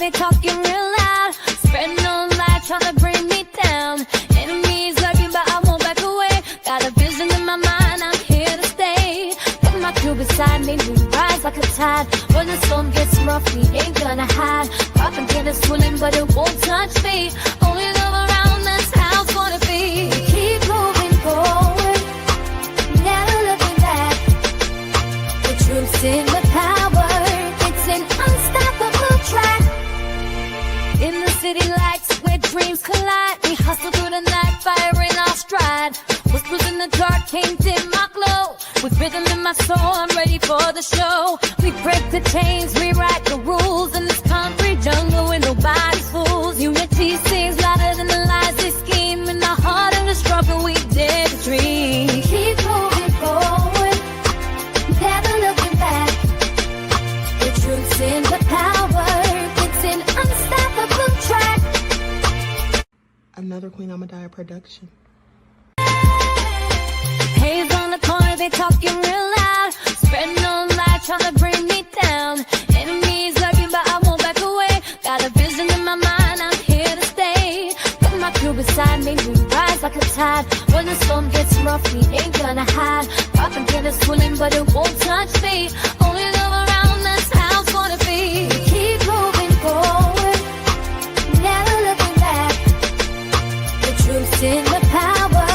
they talking real loud, spreading no light, trying to bring me down. Enemies lurking, but I won't back away. Got a vision in my mind, I'm here to stay. Got my crew beside me, we rise like a tide. When the storm gets rough, we ain't gonna hide. Propaganda swirling, but it won't touch me. Only love around, that's how it's gonna be. Keep moving forward, never looking back. The truth's in the power, it's an unstoppable track. In the city lights where dreams collide, we hustle through the night, fire in our stride. Whispers in the dark can't dim my glow. With rhythm in my soul, I'm ready for the show. We break the chains, rewrite the rules in this concrete jungle where nobody's fools. Unity sings louder than the lies they scheme. In the heart of the struggle, we dare to dream. Keep moving forward, never looking back. The truth's in the power, it's an unstoppable track. Another Queen Ahmadiyyah production. Haze on the corner, they talking real loud, spreading no light, trying to bring me down. Enemies lurking, but I won't back away. Got a vision in my mind, I'm here to stay. Got my crew beside me, we rise like a tide. When the storm gets rough, we ain't gonna hide. Propaganda swirling, but it won't touch me. Only love around, that's how it's gonna be. Keep moving forward, never looking back. The truth's in the power,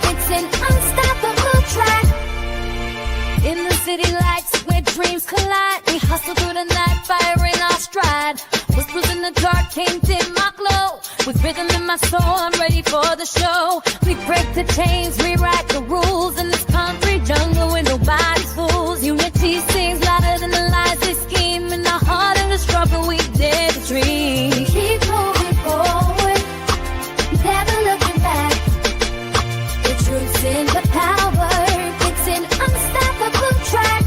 it's an unstoppable track. In the city lights where dreams collide, we hustle through the night, fire in our stride. Whispers in the dark can't dim my glow. With rhythm in my soul, I'm ready for the show. We break the chains, rewrite the rules in this concrete jungle where nobody's fools. Unity sings louder than the lies they scheme. In the heart of the struggle, we dare to dream. Keep moving forward, never looking back. The truth's in the power, it's an unstoppable track.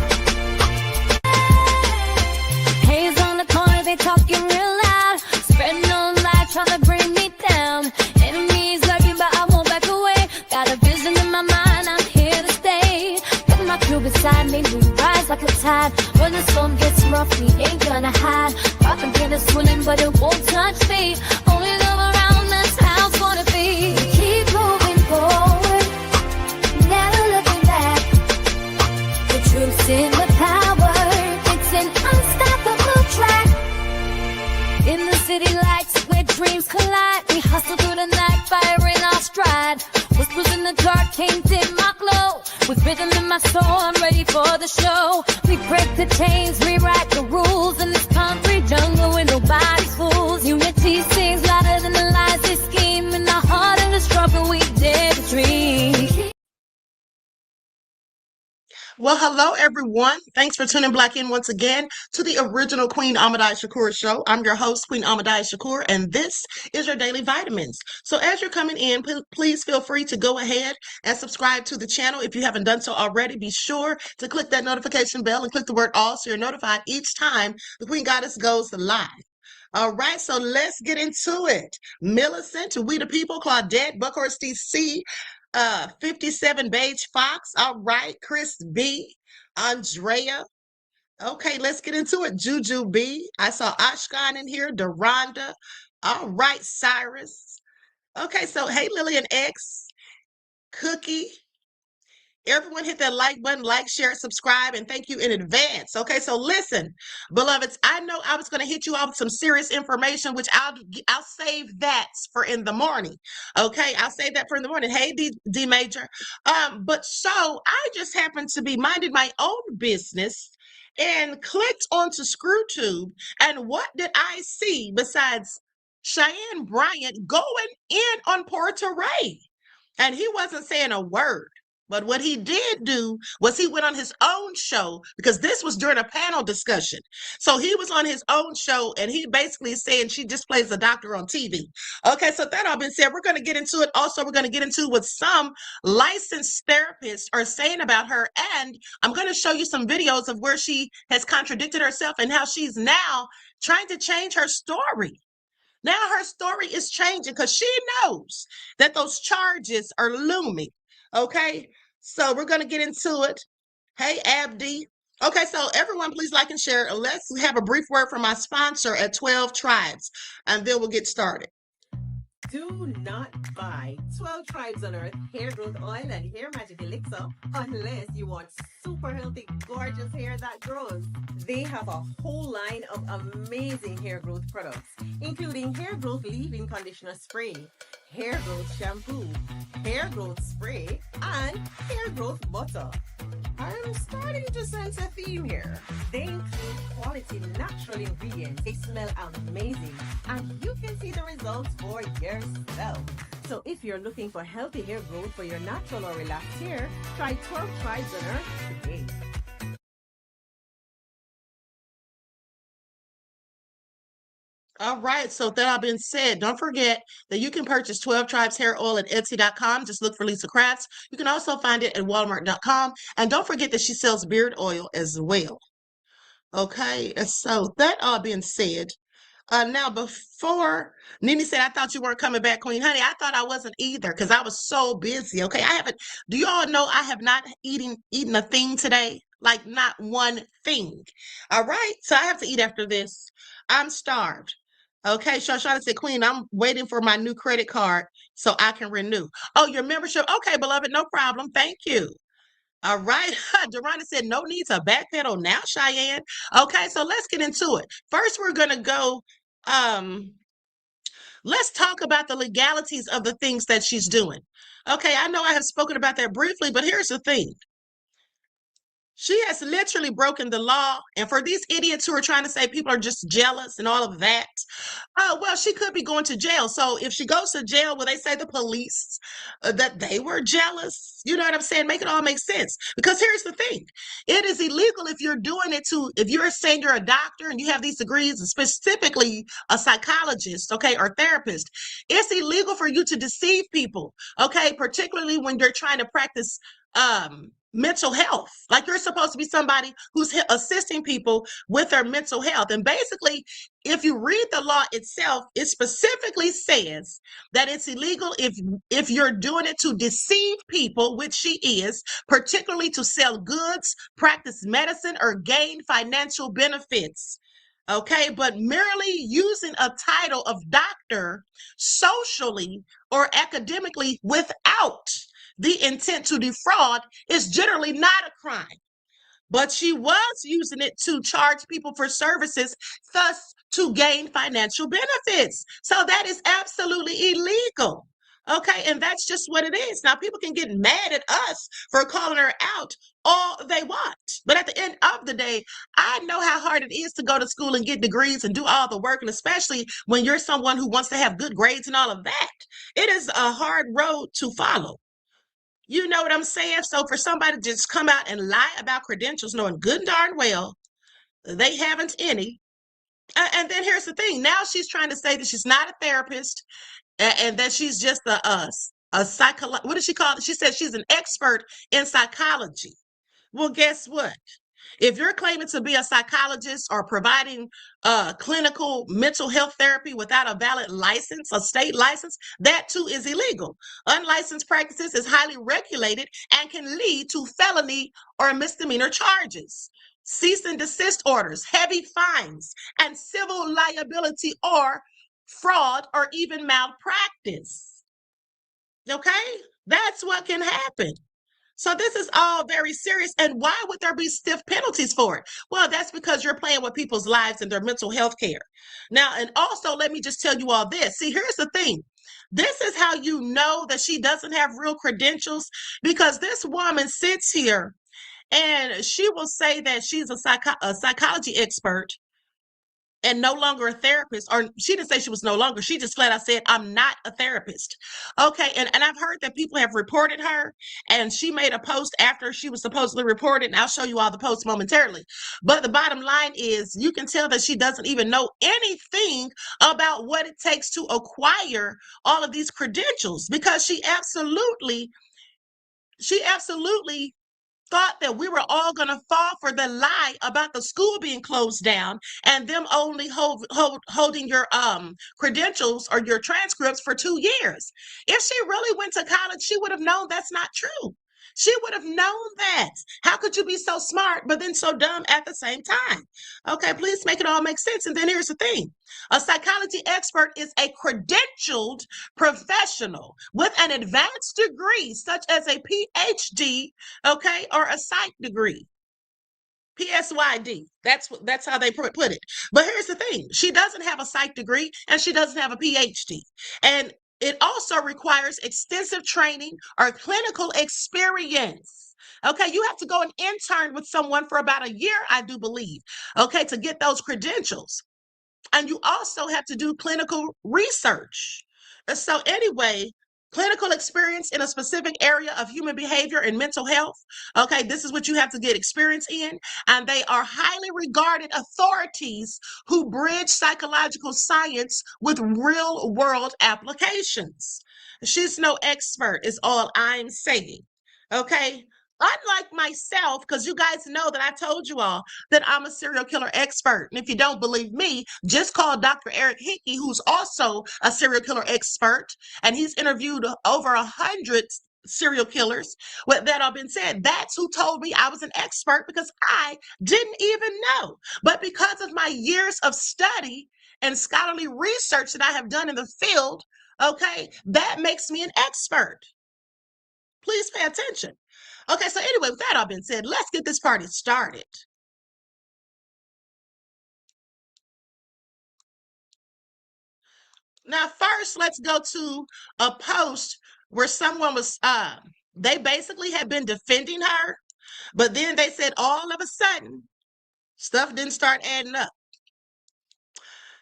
Haze on the corner, they talking real loud, spreading no light, trying to bring me down. Enemies lurking, but I won't back away. Got a vision in my mind, I'm here to stay. Got my crew beside me, we rise like a tide. When the storm gets rough, we ain't gonna hide. Propaganda swirling, but it won't touch me. Only love around, that's how it's gonna be. Keep moving forward, never looking back. The truth's in the power, it's an unstoppable track. In the city lights where dreams collide, we hustle through the night, fire in our stride. Whispers in the dark can't dim my glow. With rhythm in my soul, I'm ready for the show. We break the chains, rewrite the rules in this concrete jungle where nobody's fools. Unity sings louder than the lies they scheme. In the heart of the struggle, we dare to dream. Well, hello, everyone. Thanks for tuning back in once again to the original Queen Ahmadiyyah Shakur show. I'm your host, Queen Ahmadiyyah Shakur, and this is your daily vitamins. So as you're coming in, please feel free to go ahead and subscribe to the channel. If you haven't done so already, be sure to click that notification bell and click the word all so you're notified each time the Queen Goddess goes live. All right, so let's get into it. Millicent, We the People, Claudette, Buckhorst DC, 57 Beige Fox. All right, Chris B, Andrea. Okay, let's get into it. Juju B. I saw Ashkan in here, Deronda. All right, Cyrus. Okay, so hey, Lillian X, Cookie. Everyone hit that like button, like, share, subscribe, and thank you in advance. Okay, so listen, beloveds, I know I was going to hit you off with some serious information, which I'll save that for in the morning. Okay, I'll save that for in the morning. Hey, D Major. But so I just happened to be minding my own business and clicked onto ScrewTube, and what did I see besides Cheyenne Bryant going in on Toure? And he wasn't saying a word. But what he did do was he went on his own show, because this was during a panel discussion. So he was on his own show, and he basically is saying she just plays a doctor on TV. Okay, so that all been said, we're going to get into it. Also, we're going to get into what some licensed therapists are saying about her. And I'm going to show you some videos of where she has contradicted herself and how she's now trying to change her story. Now her story is changing because she knows that those charges are looming. Okay, so we're going to get into it. Hey, Abdi. Okay, so everyone, please like and share. Let's have a brief word from my sponsor at 12 Tribes, and then we'll get started. Do not buy 12 Tribes on Earth hair growth oil and hair magic elixir unless you want super healthy, gorgeous hair that grows. They have a whole line of amazing hair growth products, including hair growth leave-in conditioner spray, hair growth shampoo, hair growth spray, and hair growth butter. I'm starting to sense a theme here. They include quality natural ingredients. They smell amazing, and you can see the results for yourself. So if you're looking for healthy hair growth for your natural or relaxed hair, try 12 Tribes on Earth today. All right, so that all being said, don't forget that you can purchase 12 Tribes hair oil at Etsy.com. Just look for Lisa Kratz. You can also find it at Walmart.com. And don't forget that she sells beard oil as well. Okay, and so that all being said, now before Nene said, I thought you weren't coming back, Queen Honey. I thought I wasn't either because I was so busy. Okay, I haven't. Do you all know I have not eaten a thing today? Like not one thing. All right, so I have to eat after this. I'm starved. Okay, Shoshana said, Queen, I'm waiting for my new credit card so I can renew. Oh, your membership? Okay, beloved, no problem. Thank you. All right. Duranda said, no need to backpedal now, Cheyenne. Okay, so let's get into it. First, we're going to go, um, let's talk about the legalities of the things that she's doing. Okay, I know I have spoken about that briefly, but here's the thing. She has literally broken the law. And for these idiots who are trying to say people are just jealous and all of that, oh, well, she could be going to jail. So if she goes to jail, will they say the police that they were jealous? You know what I'm saying? Make it all make sense. Because here's the thing. It is illegal if you're doing it if you're saying you're a doctor and you have these degrees, and specifically a psychologist, okay, or therapist. It's illegal for you to deceive people, okay, particularly when you're trying to practice mental health. Like you're supposed to be somebody who's assisting people with their mental health. And basically, if you read the law itself, it specifically says that it's illegal if you're doing it to deceive people, which she is, particularly to sell goods, practice medicine, or gain financial benefits. Okay, but merely using a title of doctor socially or academically without the intent to defraud is generally not a crime. But she was using it to charge people for services, thus to gain financial benefits. So that is absolutely illegal. Okay, and that's just what it is. Now, people can get mad at us for calling her out all they want. But at the end of the day, I know how hard it is to go to school and get degrees and do all the work, and especially when you're someone who wants to have good grades and all of that. It is a hard road to follow. You know what I'm saying? So for somebody to just come out and lie about credentials, knowing good and darn well they haven't any. And then here's the thing. Now she's trying to say that she's not a therapist and that she's just a what does she call it? She said she's an expert in psychology. Well, guess what? If you're claiming to be a psychologist or providing clinical mental health therapy without a valid license, a state license, that too is illegal. Unlicensed practices is highly regulated and can lead to felony or misdemeanor charges, cease and desist orders, heavy fines, and civil liability or fraud or even malpractice. Okay? That's what can happen. So this is all very serious. And why would there be stiff penalties for it? Well, that's because you're playing with people's lives and their mental health care. Now, and also let me just tell you all this. See, here's the thing. This is how you know that she doesn't have real credentials, because this woman sits here and she will say that she's a psychology expert and no longer a therapist. Or she didn't say she was no longer, she just flat out said, I'm not a therapist. Okay, and I've heard that people have reported her, and she made a post after she was supposedly reported, and I'll show you all the posts momentarily. But the bottom line is, you can tell that she doesn't even know anything about what it takes to acquire all of these credentials, because she absolutely thought that we were all going to fall for the lie about the school being closed down and them only holding your credentials or your transcripts for 2 years. If she really went to college, she would have known that's not true. She would have known that. How could you be so smart, but then so dumb at the same time? Okay, please make it all make sense. And then here's the thing. A psychology expert is a credentialed professional with an advanced degree, such as a PhD, okay, or a psych degree. PSYD. That's how they put it. But here's the thing. She doesn't have a psych degree and she doesn't have a PhD. And it also requires extensive training or clinical experience. Okay, you have to go and intern with someone for about a year, I do believe, okay, to get those credentials. And you also have to do clinical research. So, anyway, clinical experience in a specific area of human behavior and mental health. Okay, this is what you have to get experience in. And they are highly regarded authorities who bridge psychological science with real world applications. She's no expert, is all I'm saying. Okay. Unlike myself, because you guys know that I told you all that I'm a serial killer expert. And if you don't believe me, just call Dr. Eric Hickey, who's also a serial killer expert, and he's interviewed over 100 serial killers. With that all been said, that's who told me I was an expert, because I didn't even know. But because of my years of study and scholarly research that I have done in the field, okay, that makes me an expert. Please pay attention. Okay, so anyway, with that all been said, let's get this party started. Now, first, let's go to a post where someone was, they basically had been defending her, but then they said all of a sudden, stuff didn't start adding up.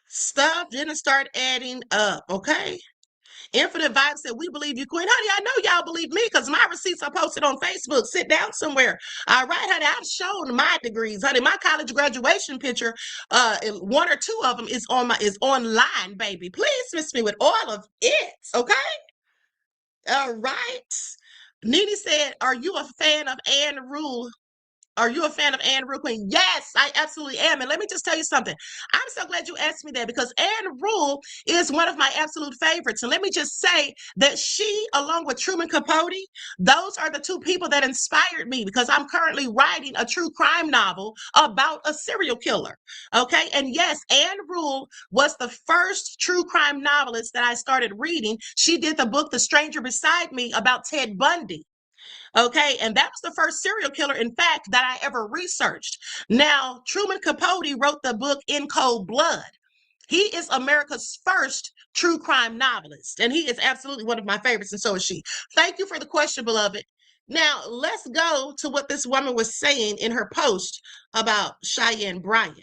Stuff didn't start adding up, okay? Infinite Vibe said, we believe you, Queen. Honey, I know y'all believe me because my receipts are posted on Facebook. Sit down somewhere. All right, honey, I've shown my degrees. Honey, my college graduation picture, one or two of them is online, baby. Please miss me with all of it, okay? All right. Nene said, are you a fan of Anne Rule? Are you a fan of Anne Rule, Queen? Yes, I absolutely am. And let me just tell you something. I'm so glad you asked me that, because Anne Rule is one of my absolute favorites. And let me just say that she, along with Truman Capote, those are the two people that inspired me, because I'm currently writing a true crime novel about a serial killer. Okay. And yes, Anne Rule was the first true crime novelist that I started reading. She did the book The Stranger Beside Me about Ted Bundy. Okay, and that was the first serial killer, in fact, that I ever researched. Now, Truman Capote wrote the book In Cold Blood. He is America's first true crime novelist, and he is absolutely one of my favorites, and so is she. Thank you for the question, beloved. Now, let's go to what this woman was saying in her post about Cheyenne Bryant.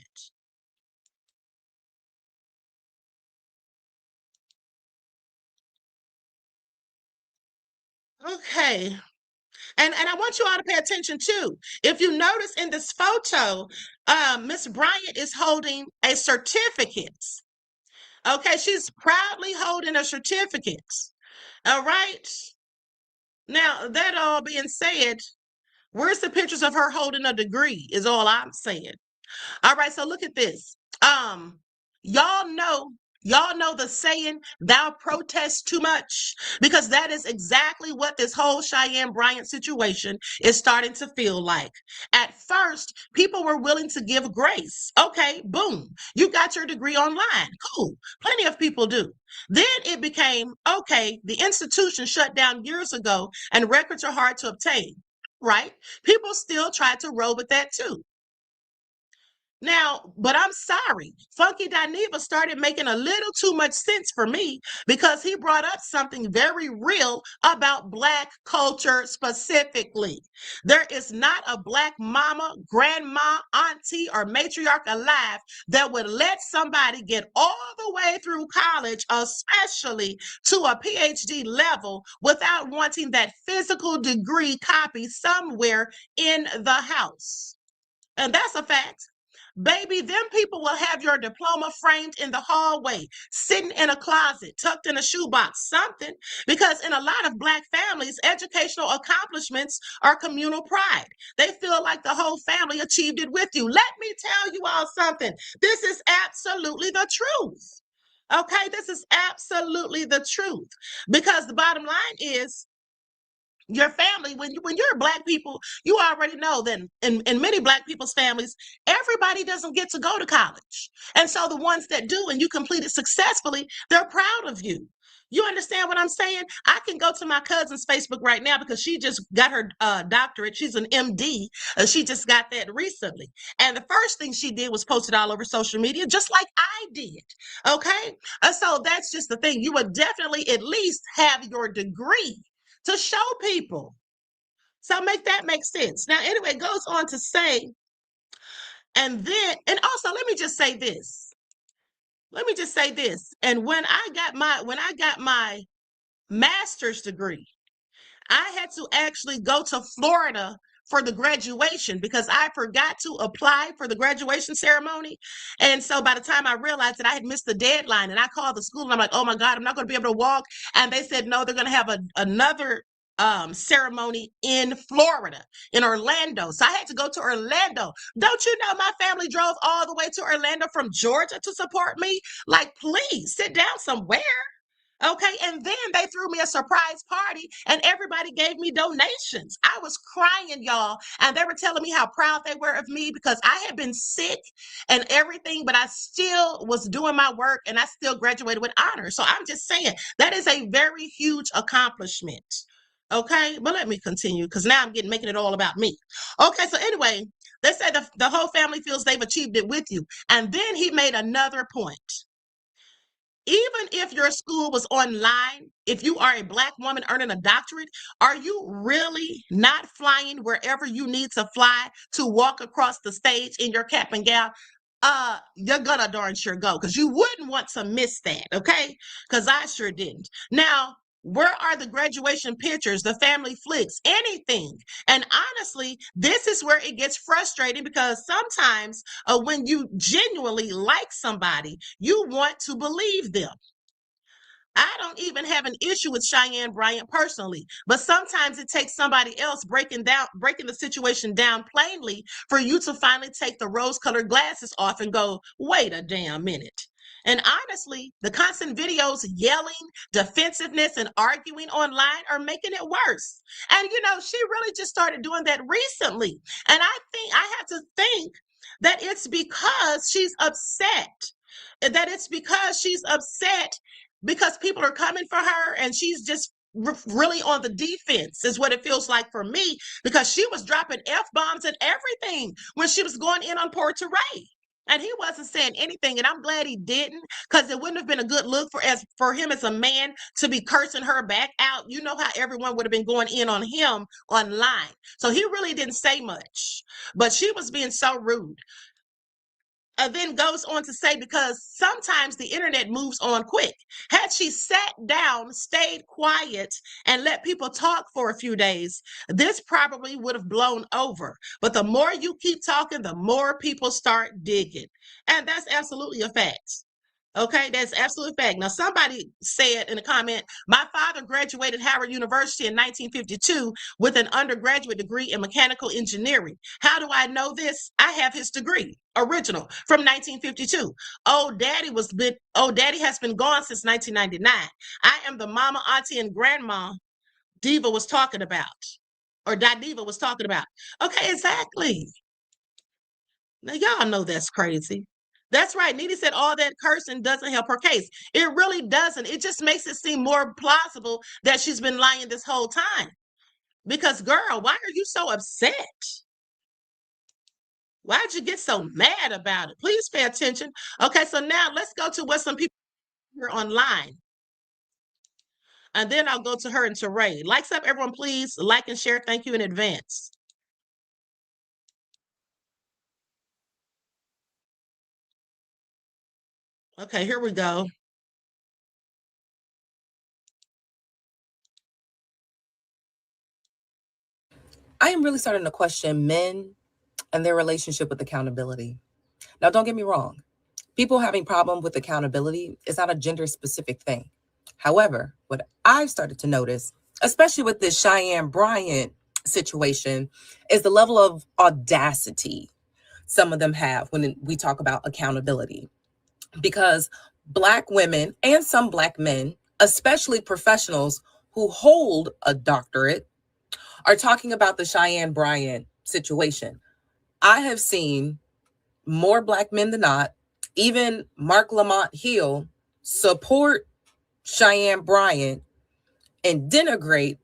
Okay, and I want you all to pay attention too. If you notice in this photo, Miss Bryant is holding a certificate. Okay, she's proudly holding a certificate. All right. Now, that all being said, where's the pictures of her holding a degree? Is all I'm saying. All right, so look at this. Um, y'all know, y'all know the saying, thou protest too much, because that is exactly what this whole Cheyenne Bryant situation is starting to feel like. At first, people were willing to give grace. Okay, boom, you got your degree online. Cool. Plenty of people do. Then it became, okay, the institution shut down years ago and records are hard to obtain. Right? People still try to roll with that too. Now, but I'm sorry, Funky Dineva started making a little too much sense for me, because he brought up something very real about Black culture specifically. There is not a Black mama, grandma, auntie, or matriarch alive that would let somebody get all the way through college, especially to a PhD level, without wanting that physical degree copy somewhere in the house. And that's a fact. Baby, them people will have your diploma framed in the hallway, sitting in a closet, tucked in a shoebox, something, because in a lot of Black families, educational accomplishments are communal pride. They feel like the whole family achieved it with you. Let me tell you all something. This is absolutely the truth. Okay, this is absolutely the truth. Because the bottom line is, Your family, when you're Black people, you already know that in many Black people's families, everybody doesn't get to go to college. And so the ones that do and you complete it successfully, they're proud of you. You understand what I'm saying? I can go to my cousin's Facebook right now because she just got her doctorate. She's an MD. She just got that recently. And the first thing she did was post it all over social media, just like I did. Okay. So that's just the thing. You would definitely at least have your degree to show people. So make that make sense. Now, anyway, it goes on to say, and also let me just say this. Let me just say this. And when I got my master's degree, I had to actually go to Florida for the graduation because I forgot to apply for the graduation ceremony. And so by the time I realized that I had missed the deadline, and I called the school and I'm like, oh my God, I'm not going to be able to walk. And they said, no, they're going to have another ceremony in Florida, in Orlando. So I had to go to Orlando. Don't you know my family drove all the way to Orlando from Georgia to support me? Like, please sit down somewhere. Okay, and then they threw me a surprise party and everybody gave me donations. I was crying, y'all, and they were telling me how proud they were of me because I had been sick and everything, but I still was doing my work and I still graduated with honors. So I'm just saying that is a very huge accomplishment. Okay, but let me continue because now I'm making it all about me. Okay, so anyway, they say the whole family feels they've achieved it with you. And then he made another point. Even if your school was online, if you are a Black woman earning a doctorate, are you really not flying wherever you need to fly to walk across the stage in your cap and gown? You're gonna darn sure go because you wouldn't want to miss that, okay? Because I sure didn't. Now, where are the graduation pictures, the family flicks, anything? And honestly, this is where it gets frustrating because sometimes when you genuinely like somebody, you want to believe them. I don't even have an issue with Cheyenne Bryant personally, but sometimes it takes somebody else breaking the situation down plainly for you to finally take the rose-colored glasses off and go, wait a damn minute. And honestly, the constant videos yelling, defensiveness, and arguing online are making it worse. And she really just started doing that recently. And I have to think that it's because she's upset. That it's because she's upset because people are coming for her and she's just really on the defense is what it feels like for me because she was dropping F-bombs and everything when she was going in on poor Toure. And he wasn't saying anything, and I'm glad he didn't, because it wouldn't have been a good look for him as a man to be cursing her back out. You know how everyone would have been going in on him online. So he really didn't say much, but she was being so rude. Then goes on to say, because sometimes the internet moves on quick. Had she sat down, stayed quiet, and let people talk for a few days, this probably would have blown over. But the more you keep talking, the more people start digging. And that's absolutely a fact. Okay, that's absolute fact. Now, somebody said in a comment, my father graduated Howard University in 1952 with an undergraduate degree in mechanical engineering. How do I know this? I have his degree, original, from 1952. Old daddy has been gone since 1999. I am the mama, auntie, and grandma Diva was talking about, or Diva was talking about. Okay, exactly. Now, y'all know that's crazy. That's right. Nene said all that cursing doesn't help her case. It really doesn't. It just makes it seem more plausible that she's been lying this whole time. Because, girl, why are you so upset? Why'd you get so mad about it? Please pay attention. Okay, so now let's go to what some people here online. And then I'll go to her and to Ray. Likes up, everyone, please. Like and share. Thank you in advance. Okay, here we go. I am really starting to question men and their relationship with accountability. Now, don't get me wrong. People having problem with accountability is not a gender specific thing. However, what I've started to notice, especially with this Cheyenne Bryant situation, is the level of audacity some of them have when we talk about accountability. Because Black women and some Black men, especially professionals who hold a doctorate, are talking about the Cheyenne Bryant situation. I have seen more Black men than not, even Mark Lamont Hill, support Cheyenne Bryant and denigrate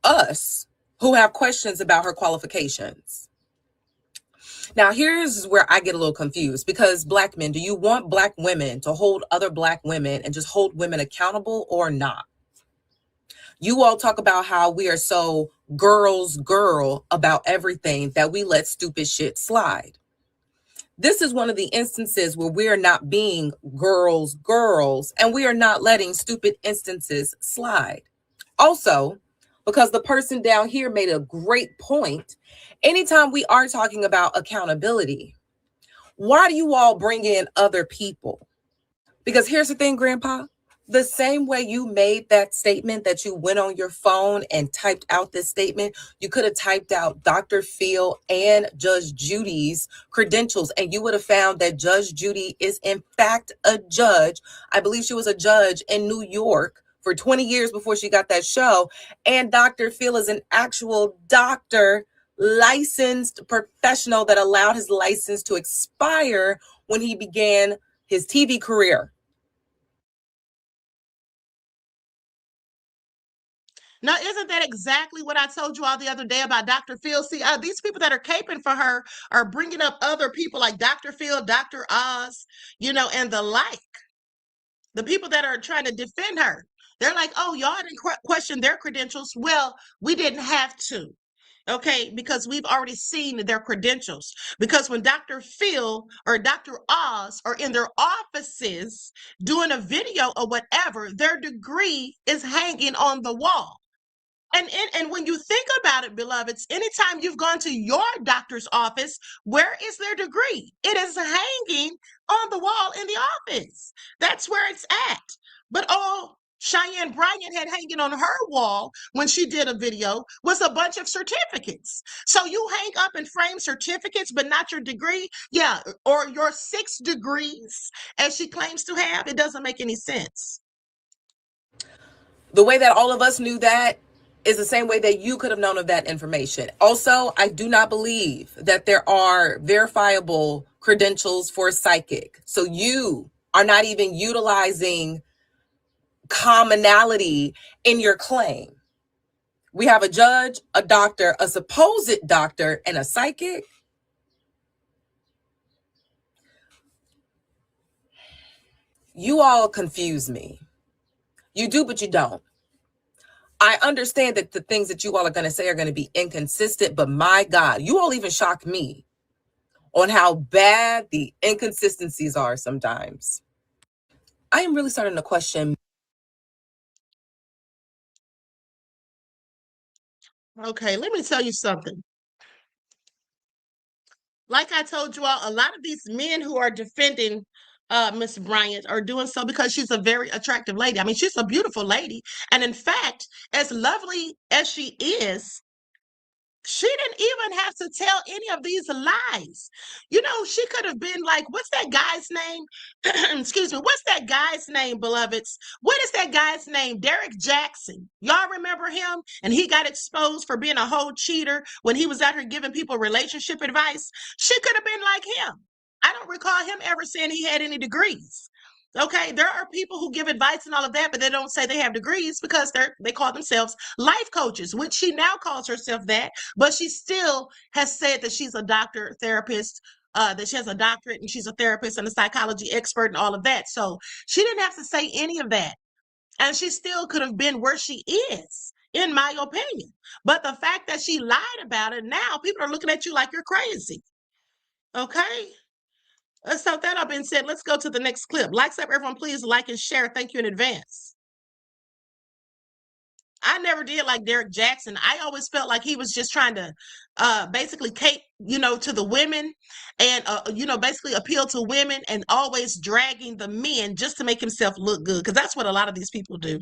us who have questions about her qualifications. Now, here's where I get a little confused, because Black men, do you want Black women to hold other Black women and just hold women accountable or not? You all talk about how we are so girl about everything that we let stupid shit slide. This is one of the instances where we are not being girls, and we are not letting stupid instances slide. Also, because the person down here made a great point, anytime we are talking about accountability, why do you all bring in other people? Because here's the thing, Grandpa, the same way you made that statement, that you went on your phone and typed out this statement, you could have typed out Dr. Phil and Judge Judy's credentials, and you would have found that Judge Judy is in fact a judge. I believe she was a judge in New York for 20 years before she got that show. And Dr. Phil is an actual doctor, licensed professional that allowed his license to expire when he began his TV career. Now, isn't that exactly what I told you all the other day about Dr. Phil? See, these people that are caping for her are bringing up other people like Dr. Phil, Dr. Oz, and the like. The people that are trying to defend her. They're like, oh, y'all didn't question their credentials. Well, we didn't have to. Okay, because we've already seen their credentials. Because when Dr. Phil or Dr. Oz are in their offices doing a video or whatever, their degree is hanging on the wall. And when you think about it, beloveds, anytime you've gone to your doctor's office, where is their degree? It is hanging on the wall in the office. That's where it's at. But all Cheyenne Bryant had hanging on her wall when she did a video was a bunch of certificates. So you hang up and frame certificates, but not your degree? Yeah, or your 6 degrees, as she claims to have. It doesn't make any sense. The way that all of us knew that is the same way that you could have known of that information. Also, I do not believe that there are verifiable credentials for a psychic. So you are not even utilizing commonality in your claim. We have a judge, a doctor, a supposed doctor, and a psychic. You all confuse me. You do, but you don't. I understand that the things that you all are going to say are going to be inconsistent, but my God, you all even shock me on how bad the inconsistencies are sometimes. I am really starting to question. Okay, let me tell you something. Like I told you all, a lot of these men who are defending Miss Bryant are doing so because she's a very attractive lady. I mean, she's a beautiful lady. And in fact, as lovely as she is, she didn't even have to tell any of these lies. She could have been like, what's that guy's name? Excuse me. What's that guy's name, beloveds? What is that guy's name? Derek Jackson. Y'all remember him? And he got exposed for being a whole cheater when he was out here giving people relationship advice. She could have been like him. I don't recall him ever saying he had any degrees. Okay, there are people who give advice and all of that, but they don't say they have degrees because they call themselves life coaches, which she now calls herself that, but she still has said that she's a doctor, therapist, that she has a doctorate and she's a therapist and a psychology expert and all of that. So she didn't have to say any of that. And she still could have been where she is, in my opinion. But the fact that she lied about it, now people are looking at you like you're crazy. Okay? So that all being said, let's go to the next clip. Likes up, everyone, please like and share. Thank you in advance. I never did like Derek Jackson. I always felt like he was just trying to basically cape, to the women and, basically appeal to women and always dragging the men just to make himself look good. Because that's what a lot of these people do.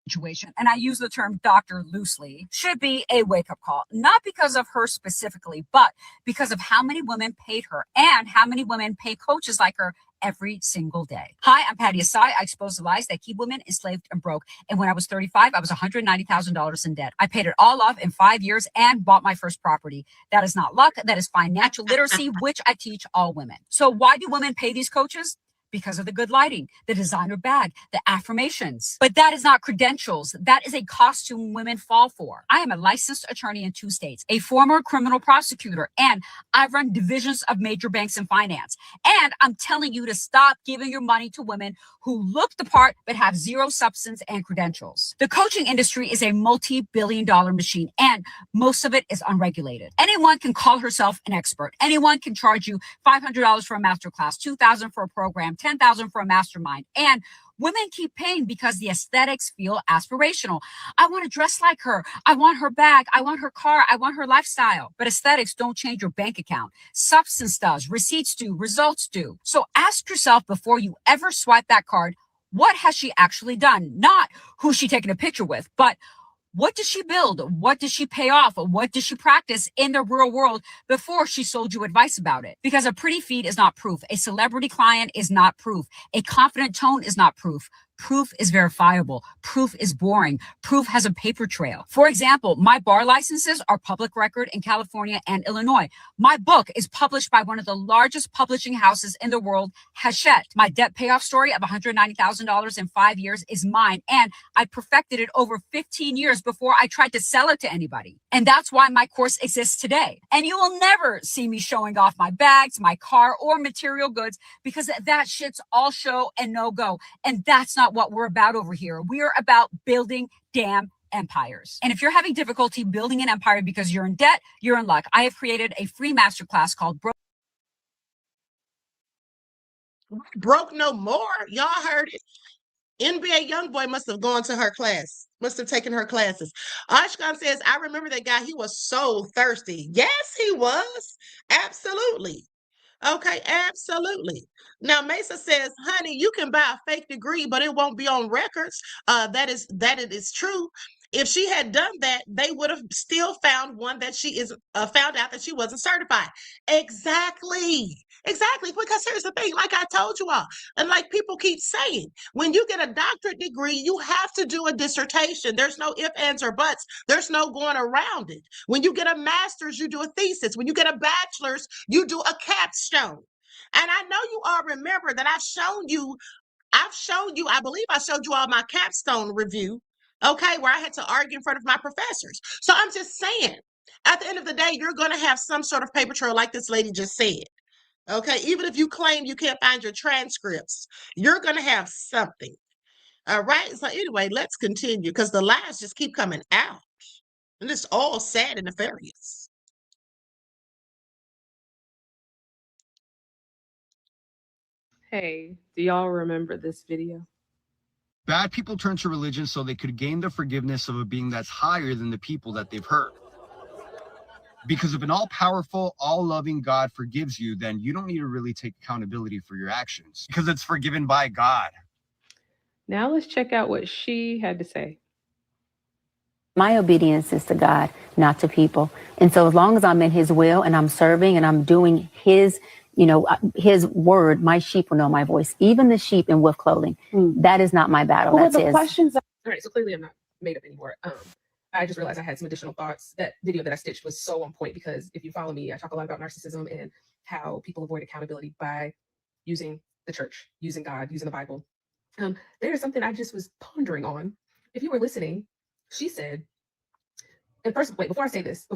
Situation, and I use the term doctor loosely, should be a wake-up call, not because of her specifically, but because of how many women paid her and how many women pay coaches like her every single day. Hi, I'm Patty Asai. I expose the lies that keep women enslaved and broke. And when I was 35, I was $190,000 in debt. I paid it all off in 5 years and bought my first property. That is not luck. That is financial literacy, which I teach all women. So why do women pay these coaches? Because of the good lighting, the designer bag, the affirmations. But that is not credentials. That is a costume women fall for. I am a licensed attorney in 2 states, a former criminal prosecutor, and I've run divisions of major banks in finance. And I'm telling you to stop giving your money to women who look the part but have zero substance and credentials. The coaching industry is a multi-billion-dollar machine, and most of it is unregulated. Anyone can call herself an expert. Anyone can charge you $500 for a masterclass, $2,000 for a program, $10,000 for a mastermind. And women keep paying because the aesthetics feel aspirational. I want to dress like her. I want her bag. I want her car. I want her lifestyle. But aesthetics don't change your bank account. Substance does. Receipts do. Results do. So ask yourself before you ever swipe that card, what has she actually done? Not who's she taking a picture with, but what did she build? What did she pay off? What did she practice in the real world before she sold you advice about it? Because a pretty feed is not proof. A celebrity client is not proof. A confident tone is not proof. Proof is verifiable. Proof is boring. Proof has a paper trail. For example, my bar licenses are public record in California and Illinois. My book is published by one of the largest publishing houses in the world, Hachette. My debt payoff story of $190,000 in 5 years is mine, and I perfected it over 15 years before I tried to sell it to anybody. And that's why my course exists today. And you will never see me showing off my bags, my car, or material goods, because that shit's all show and no go. And that's not what we're about over here. We're about building damn empires. And if you're having difficulty building an empire because you're in debt, you're in luck. I have created a free masterclass called Broke no more. Y'all heard it. NBA Youngboy must have gone to her class, must have taken her classes. Ashkan says, I remember that guy. He was so thirsty. Yes, he was. Absolutely. Okay, absolutely. Now, Mesa says, honey, you can buy a fake degree, but it won't be on records. That it is true. If she had done that, they would have still found one that she is found out that she wasn't certified. Exactly. Exactly. Because here's the thing, like I told you all, and like people keep saying, when you get a doctorate degree, you have to do a dissertation. There's no ifs, ands, or buts. There's no going around it. When you get a master's, you do a thesis. When you get a bachelor's, you do a capstone. And I know you all remember that I believe I showed you all my capstone review, okay, where I had to argue in front of my professors. So I'm just saying, at the end of the day, you're going to have some sort of paper trail like this lady just said. Okay, even if you claim you can't find your transcripts, you're going to have something. All right. So anyway, let's continue because the lies just keep coming out. And it's all sad and nefarious. Hey, do y'all remember this video? Bad people turn to religion so they could gain the forgiveness of a being that's higher than the people that they've hurt. Because if an all-powerful, all-loving God forgives you, then you don't need to really take accountability for your actions because it's forgiven by God. Now let's check out what she had to say. My obedience is to God, not to people. And so as long as I'm in his will and I'm serving and I'm doing his, his word, my sheep will know my voice, even the sheep in wolf clothing. That is not my battle. Well, That's the his. questions. All right, so clearly I'm not made up anymore. I just realized I had some additional thoughts. That video that I stitched was so on point because if you follow me, I talk a lot about narcissism and how people avoid accountability by using the church, using God, using the Bible. There's something I just was pondering on. If you were listening, she said, and first, wait, before I say this,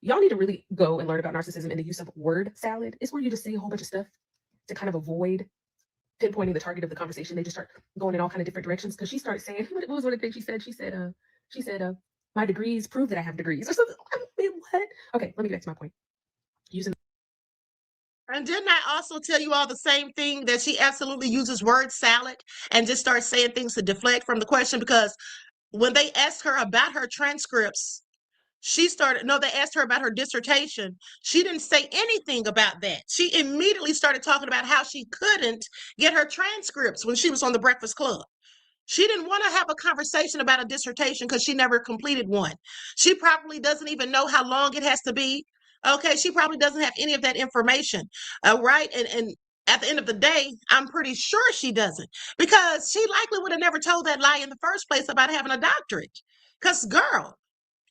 y'all need to really go and learn about narcissism and the use of word salad. It's where you just say a whole bunch of stuff to kind of avoid pinpointing the target of the conversation. They just start going in all kind of different directions. Because she started saying, what was one of the things she said? She said, my degrees prove that I have degrees or something. I mean, what? Okay, let me get back to my point. And didn't I also tell you all the same thing, that she absolutely uses word salad and just starts saying things to deflect from the question? Because when they asked her about her transcripts, they asked her about her dissertation. She didn't say anything about that. She immediately started talking about how she couldn't get her transcripts when she was on the Breakfast Club. She didn't want to have a conversation about a dissertation because she never completed one. She probably doesn't even know how long it has to be. Okay, she probably doesn't have any of that information. Right? And at the end of the day, I'm pretty sure she doesn't, because she likely would have never told that lie in the first place about having a doctorate. Because, girl,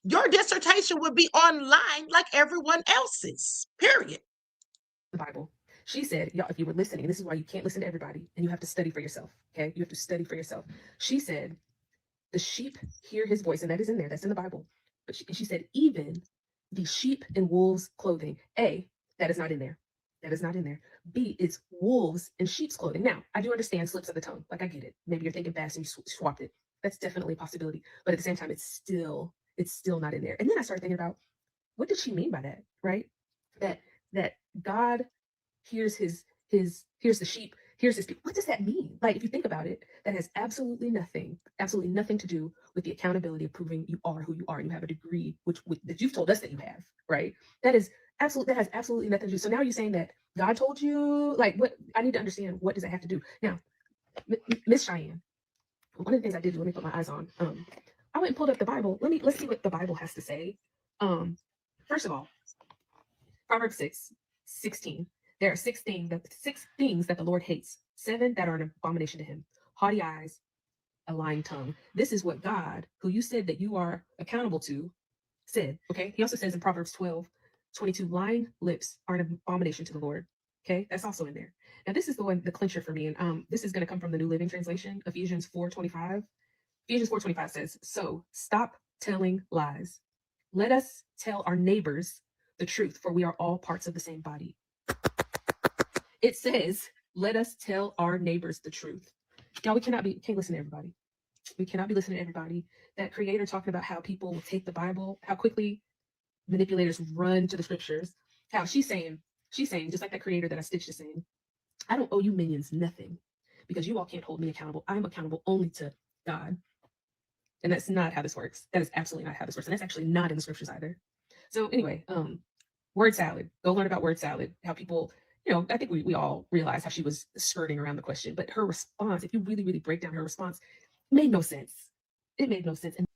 your dissertation would be online like everyone else's, period. The Bible. She said, y'all, if you were listening, this is why you can't listen to everybody and you have to study for yourself. Okay. You have to study for yourself. She said, the sheep hear his voice, and that is in there. That's in the Bible. But she said, even the sheep in wolves' clothing. A, that is not in there. That is not in there. B, it's wolves in sheep's clothing. Now, I do understand slips of the tongue. Like, I get it. Maybe you're thinking fast and you swapped it. That's definitely a possibility. But at the same time, it's still not in there. And then I started thinking about, what did she mean by that? Right? That God hears hears the sheep, hears his people. What does that mean? Like, if you think about it, that has absolutely nothing to do with the accountability of proving you are who you are. You have a degree, that you've told us that you have, right? That has absolutely nothing to do. So now you're saying that God told you, like, what? I need to understand, what does that have to do? Now, Miss Cheyenne, one of the things I did, let me put my eyes on. I went and pulled up the Bible. Let's see what the Bible has to say. First of all, Proverbs 6:16. There are six things that the Lord hates, 7 that are an abomination to him: haughty eyes, a lying tongue. This is what God, who you said that you are accountable to, said. Okay. He also says in Proverbs 12:22, lying lips are an abomination to the Lord. Okay, that's also in there. Now, this is the clincher for me, and this is going to come from the New Living Translation, Ephesians 4:25. Ephesians 4:25 says, so stop telling lies. Let us tell our neighbors the truth, for we are all parts of the same body. It says, let us tell our neighbors the truth. Now, we can't listen to everybody. We cannot be listening to everybody. That creator talking about how people will take the Bible, how quickly manipulators run to the scriptures, how she's saying, just like that creator that I stitched is saying, I don't owe you minions nothing, because you all can't hold me accountable. I'm accountable only to God. And that's not how this works. That is absolutely not how this works. And that's actually not in the scriptures either. So anyway, word salad. Go learn about word salad. How people, I think we all realize how she was skirting around the question, but her response, if you really, really break down her response, made no sense. It made no sense. And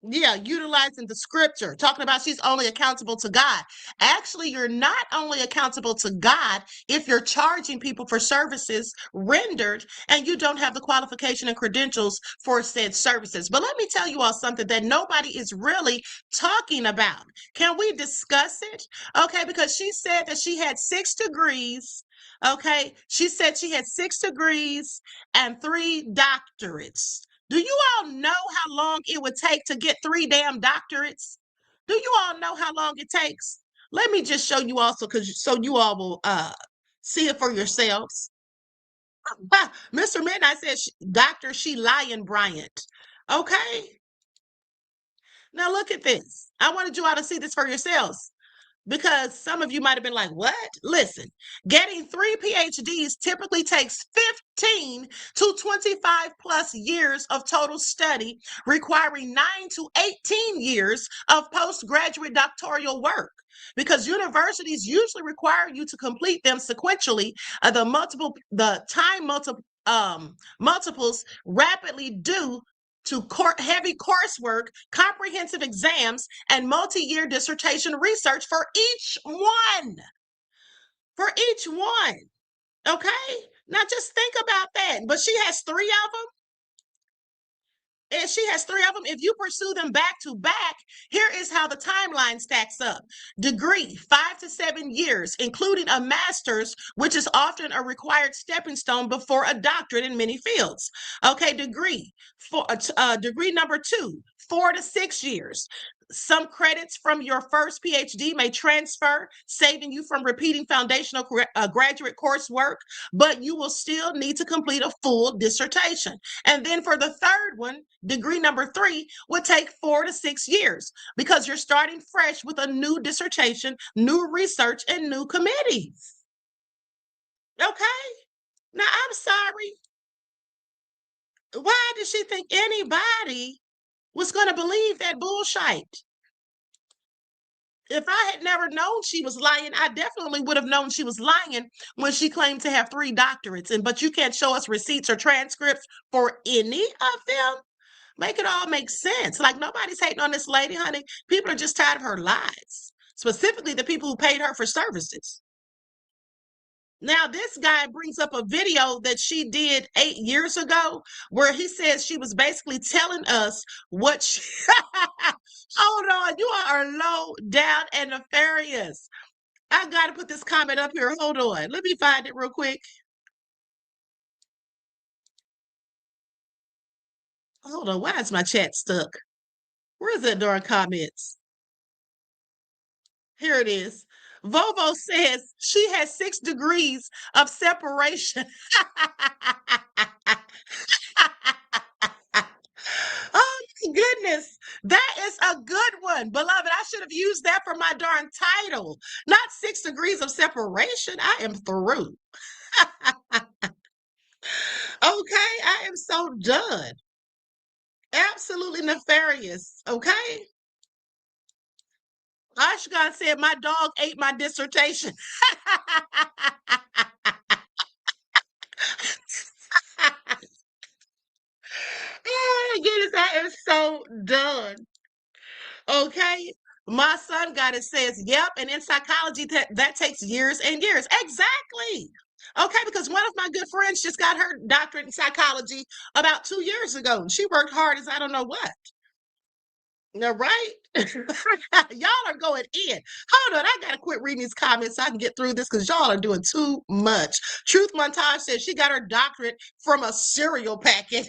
Yeah, utilizing the scripture, talking about she's only accountable to God. Actually, you're not only accountable to God if you're charging people for services rendered and you don't have the qualification and credentials for said services. But let me tell you all something that nobody is really talking about. Can we discuss it? Okay, because she said that she had 6 degrees. Okay, she said she had 6 degrees and 3 doctorates. Do you all know how long it would take to get 3 damn doctorates? Do you all know how long it takes? Let me just show you also, so you all will see it for yourselves. Mr. Midnight says, Dr. Cheyenne Bryant. Okay. Now look at this. I wanted you all to see this for yourselves, because some of you might have been like, what? Listen, getting 3 PhDs typically takes 15 to 25 plus years of total study, requiring 9 to 18 years of postgraduate doctoral work, because universities usually require you to complete them sequentially. Multiples rapidly due to heavy coursework, comprehensive exams, and multi-year dissertation research for each one. For each one. Okay? Now just think about that. But she has 3 of them. And she has 3 of them. If you pursue them back to back, here is how the timeline stacks up. Degree, 5 to 7 years, including a master's, which is often a required stepping stone before a doctorate in many fields. Okay, degree number 2, 4 to 6 years. Some credits from your first PhD may transfer, saving you from repeating foundational graduate coursework, but you will still need to complete a full dissertation. And then for the third one, degree number 3 would take 4 to 6 years, because you're starting fresh with a new dissertation, new research, and new committees. Okay? Now, I'm sorry. Why did she think anybody was going to believe that bullshit? If I had never known she was lying, I definitely would have known she was lying when she claimed to have 3 doctorates. But you can't show us receipts or transcripts for any of them. Make it all make sense. Like, nobody's hating on this lady, honey. People are just tired of her lies. specifically the people who paid her for services. Now, this guy brings up a video that she did 8 years ago where he says she was basically telling us what she... Hold on, you are low down and nefarious. I got to put this comment up here. Hold on. Let me find it real quick. Hold on. Why is my chat stuck? Where's that darn comments? Here it is. Vovo says she has 6 degrees of separation. Oh, my goodness. That is a good one. Beloved, I should have used that for my darn title. Not 6 degrees of separation. I am through. Okay, I am so done. Absolutely nefarious. Okay. Ashkan said, my dog ate my dissertation. Oh my goodness, I am so done. Okay. My son got it, says, yep. And in psychology, that takes years and years. Exactly. Okay, because one of my good friends just got her doctorate in psychology about 2 years ago. And she worked hard as I don't know what. All right. Y'all are going in. Hold on. I got to quit reading these comments so I can get through this because y'all are doing too much. Truth Montage says she got her doctorate from a cereal packet.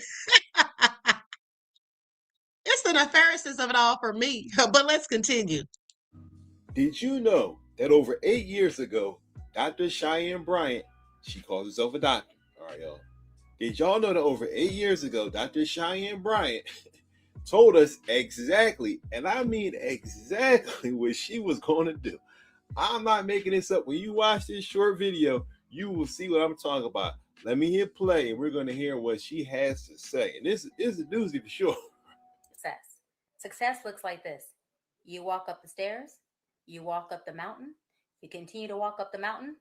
It's the nefariousness of it all for me. But let's continue. Did you know that over 8 years ago, Dr. Cheyenne Bryant, she calls herself a doctor. All right, y'all. Did y'all know that over 8 years ago, Dr. Cheyenne Bryant told us exactly, and I mean exactly, what she was going to do? I'm not making this up. When you watch this short video, you will see what I'm talking about. Let me hit play, and we're going to hear what she has to say. And this is a doozy for sure. Success looks like this. You walk up the stairs, you walk up the mountain, you continue to walk up the mountain,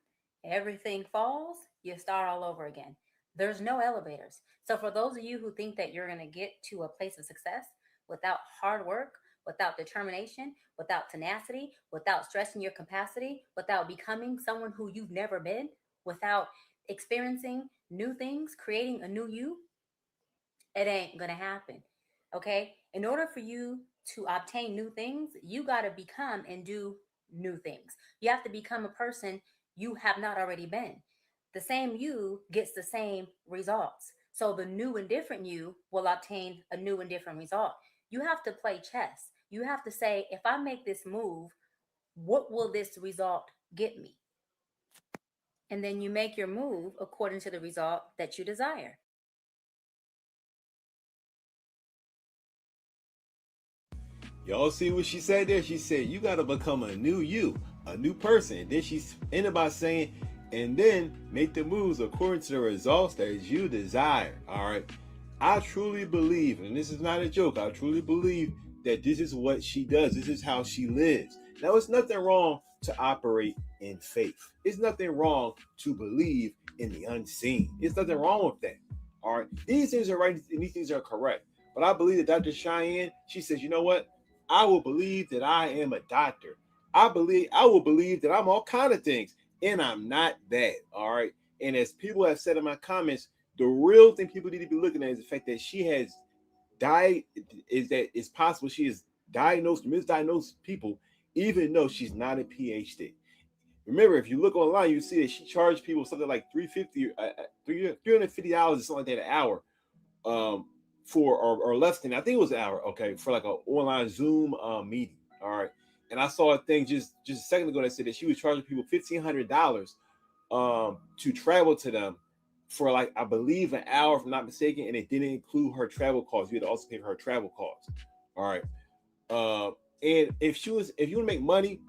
everything falls, you start all over again. There's no elevators. So for those of you who think that you're going to get to a place of success without hard work, without determination, without tenacity, without stressing your capacity, without becoming someone who you've never been, without experiencing new things, creating a new you, it ain't going to happen. Okay? In order for you to obtain new things, you got to become and do new things. You have to become a person you have not already been. The same you gets the same results. So the new and different you will obtain a new and different result. You have to play chess. You have to say, if I make this move, what will this result get me? And then you make your move according to the result that you desire. Y'all see what she said there? She said, you got to become a new you, a new person. And then she's ended by saying, and then make the moves according to the results that you desire. All right. I truly believe, and this is not a joke, I truly believe that this is what she does. This is how she lives. Now, it's nothing wrong to operate in faith. It's nothing wrong to believe in the unseen. It's nothing wrong with that. All right. These things are right and these things are correct. But I believe that Dr. Cheyenne, she says, you know what? I will believe that I am a doctor. I will believe that I'm all kind of things, and I'm not that. All right. And as people have said in my comments, the real thing people need to be looking at is the fact that she has died, is that it's possible she has misdiagnosed people, even though she's not a PhD. Remember, if you look online, you see that she charged people something like $350 or something like that an hour. For or less than, I think it was an hour, okay, for like an online Zoom meeting. All right. And I saw a thing just a second ago that said that she was charging people $1,500 to travel to them for, like, I believe an hour, if I'm not mistaken, and it didn't include her travel costs. You had to also pay for her travel costs. All right. And if you want to make money,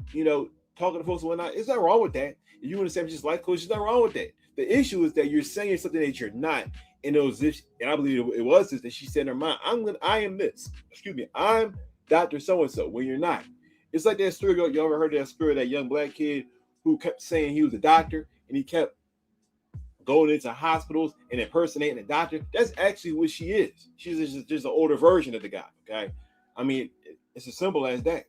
talking to folks and whatnot, there's nothing wrong with that. If you want to say I'm just life coach, there's nothing wrong with that. The issue is that you're saying something that you're not. And I believe it was this that she said in her mind, I'm Dr. So-and-so, when you're not. It's like that story, you ever heard that story of that young black kid who kept saying he was a doctor and he kept going into hospitals and impersonating a doctor? That's actually what she is. She's just an older version of the guy, okay? I mean, it's as simple as that.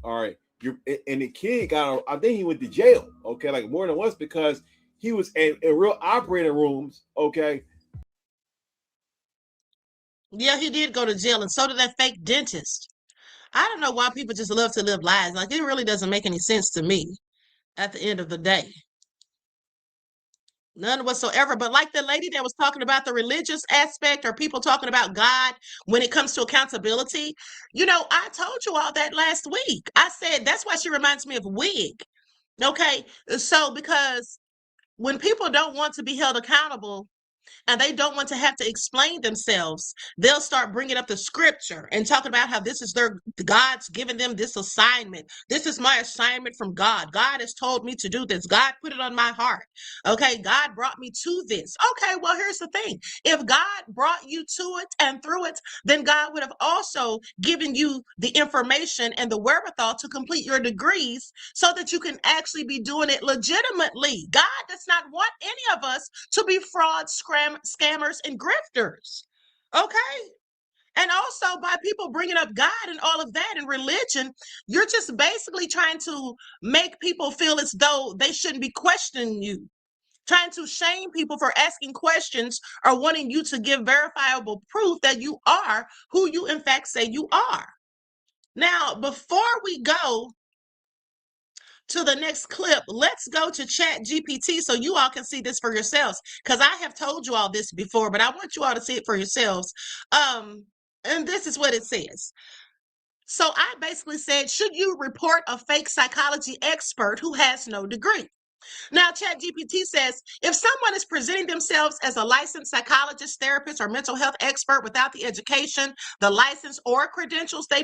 All right. and the kid I think he went to jail, okay, like more than once because he was in real operating rooms, okay. Yeah, he did go to jail, and so did that fake dentist. I don't know why people just love to live lies. Like, it really doesn't make any sense to me at the end of the day. None whatsoever. But like the lady that was talking about the religious aspect or people talking about God when it comes to accountability, I told you all that last week. I said that's why she reminds me of Wig. Okay. So because when people don't want to be held accountable, and they don't want to have to explain themselves, they'll start bringing up the scripture and talking about how this is God's given them this assignment. This is my assignment from God. God has told me to do this. God put it on my heart. Okay, God brought me to this. Okay, well, here's the thing. If God brought you to it and through it, then God would have also given you the information and the wherewithal to complete your degrees so that you can actually be doing it legitimately. God does not want any of us to be frauds, scammers, and grifters. Okay. And also by people bringing up God and all of that and religion, you're just basically trying to make people feel as though they shouldn't be questioning you, trying to shame people for asking questions or wanting you to give verifiable proof that you are who you in fact say you are. Now, before we go to the next clip, let's go to Chat GPT so you all can see this for yourselves, because I have told you all this before, but I want you all to see it for yourselves. And this is what it says. So I basically said, should you report a fake psychology expert who has no degree? Now, ChatGPT says, if someone is presenting themselves as a licensed psychologist, therapist, or mental health expert without the education, the license, or credentials they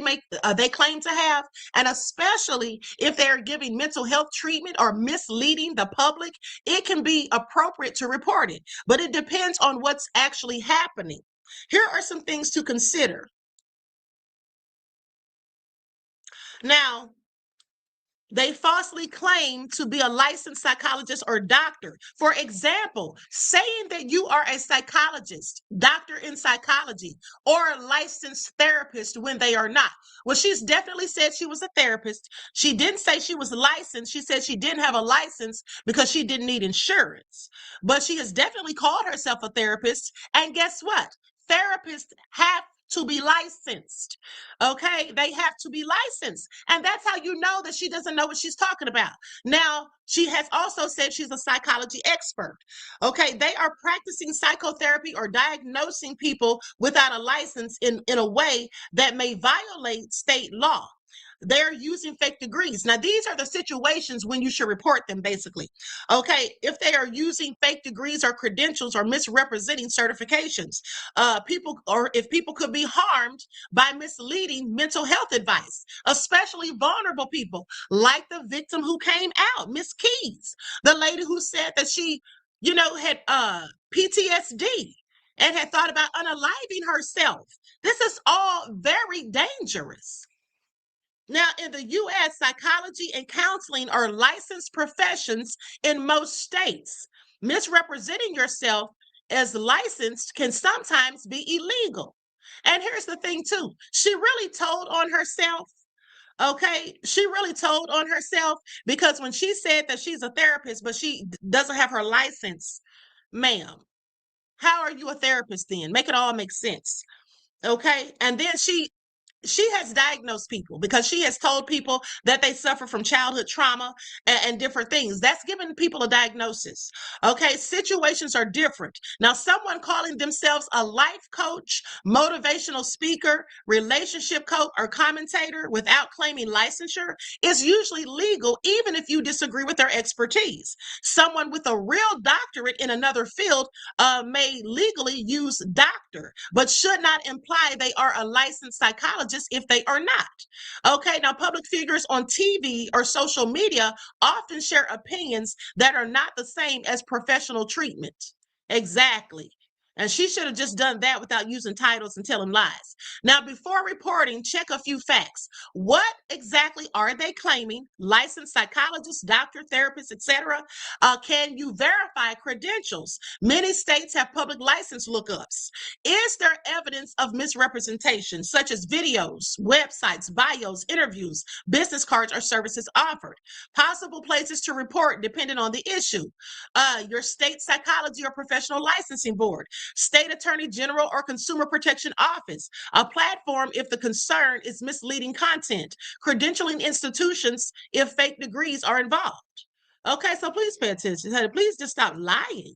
claim to have, and especially if they're giving mental health treatment or misleading the public, it can be appropriate to report it. But it depends on what's actually happening. Here are some things to consider. Now, they falsely claim to be a licensed psychologist or doctor. For example, saying that you are a psychologist, doctor in psychology, or a licensed therapist when they are not. Well, she's definitely said she was a therapist. She didn't say she was licensed. She said she didn't have a license because she didn't need insurance. But she has definitely called herself a therapist. And guess what? Therapists have to be licensed. Okay, they have to be licensed. And that's how you know that she doesn't know what she's talking about. Now, she has also said she's a psychology expert. Okay, they are practicing psychotherapy or diagnosing people without a license in a way that may violate state law. They're using fake degrees. Now, these are the situations when you should report them, basically. Okay, if they are using fake degrees or credentials or misrepresenting certifications, if people could be harmed by misleading mental health advice, especially vulnerable people, like the victim who came out, Miss Keys, the lady who said that she, had PTSD and had thought about unaliving herself. This is all very dangerous. Now, in the U.S., psychology and counseling are licensed professions in most states. Misrepresenting yourself as licensed can sometimes be illegal. And here's the thing, too. She really told on herself. Okay, she really told on herself because when she said that she's a therapist, but she doesn't have her license, ma'am, how are you a therapist then? Make it all make sense. Okay, and then she has diagnosed people because she has told people that they suffer from childhood trauma and different things. That's giving people a diagnosis. Okay, situations are different. Now, someone calling themselves a life coach, motivational speaker, relationship coach, or commentator without claiming licensure is usually legal, even if you disagree with their expertise. Someone with a real doctorate in another field may legally use doctor, but should not imply they are a licensed psychologist if they are not. Okay, now public figures on TV or social media often share opinions that are not the same as professional treatment. Exactly. And she should have just done that without using titles and telling lies. Now, before reporting, check a few facts. What exactly are they claiming? Licensed psychologists, doctor, therapists, etc. Can you verify credentials? Many states have public license lookups. Is there evidence of misrepresentation, such as videos, websites, bios, interviews, business cards, or services offered? Possible places to report depending on the issue. Your state psychology or professional licensing board, state attorney general or consumer protection office, a platform if the concern is misleading content, credentialing institutions if fake degrees are involved. Okay, so please pay attention. Please just stop lying.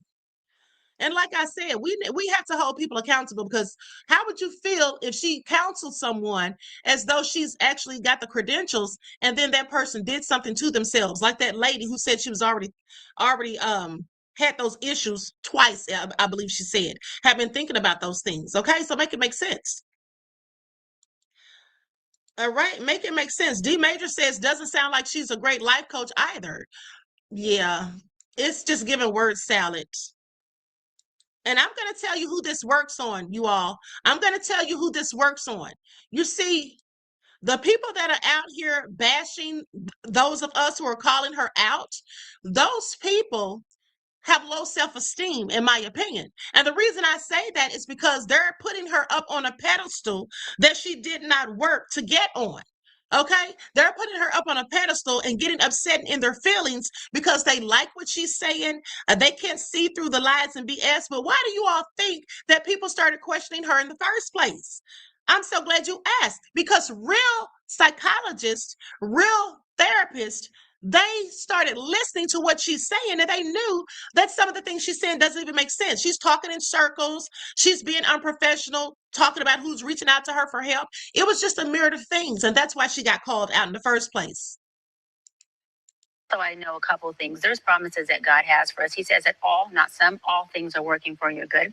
And like I said, we have to hold people accountable, because how would you feel if she counseled someone as though she's actually got the credentials, and then that person did something to themselves, like that lady who said she was already had those issues twice, I believe she said, have been thinking about those things. Okay, so make it make sense. All right, make it make sense. D Major says, doesn't sound like she's a great life coach either. Yeah, it's just giving word salad. And I'm going to tell you who this works on, you all. I'm going to tell you who this works on. You see, the people that are out here bashing those of us who are calling her out, those people have low self-esteem, in my opinion. And the reason I say that is because they're putting her up on a pedestal that she did not work to get on. Okay, they're putting her up on a pedestal and getting upset in their feelings because they like what she's saying. They can't see through the lies and BS. But why do you all think that people started questioning her in the first place? I'm so glad you asked, because real psychologists, real therapists, they started listening to what she's saying, and they knew that some of the things she's saying doesn't even make sense. She's talking in circles. She's being unprofessional, talking about who's reaching out to her for help. It was just a myriad of things, and that's why she got called out in the first place. So I know a couple of things. There's promises that God has for us. He says that all, not some, all things are working for your good.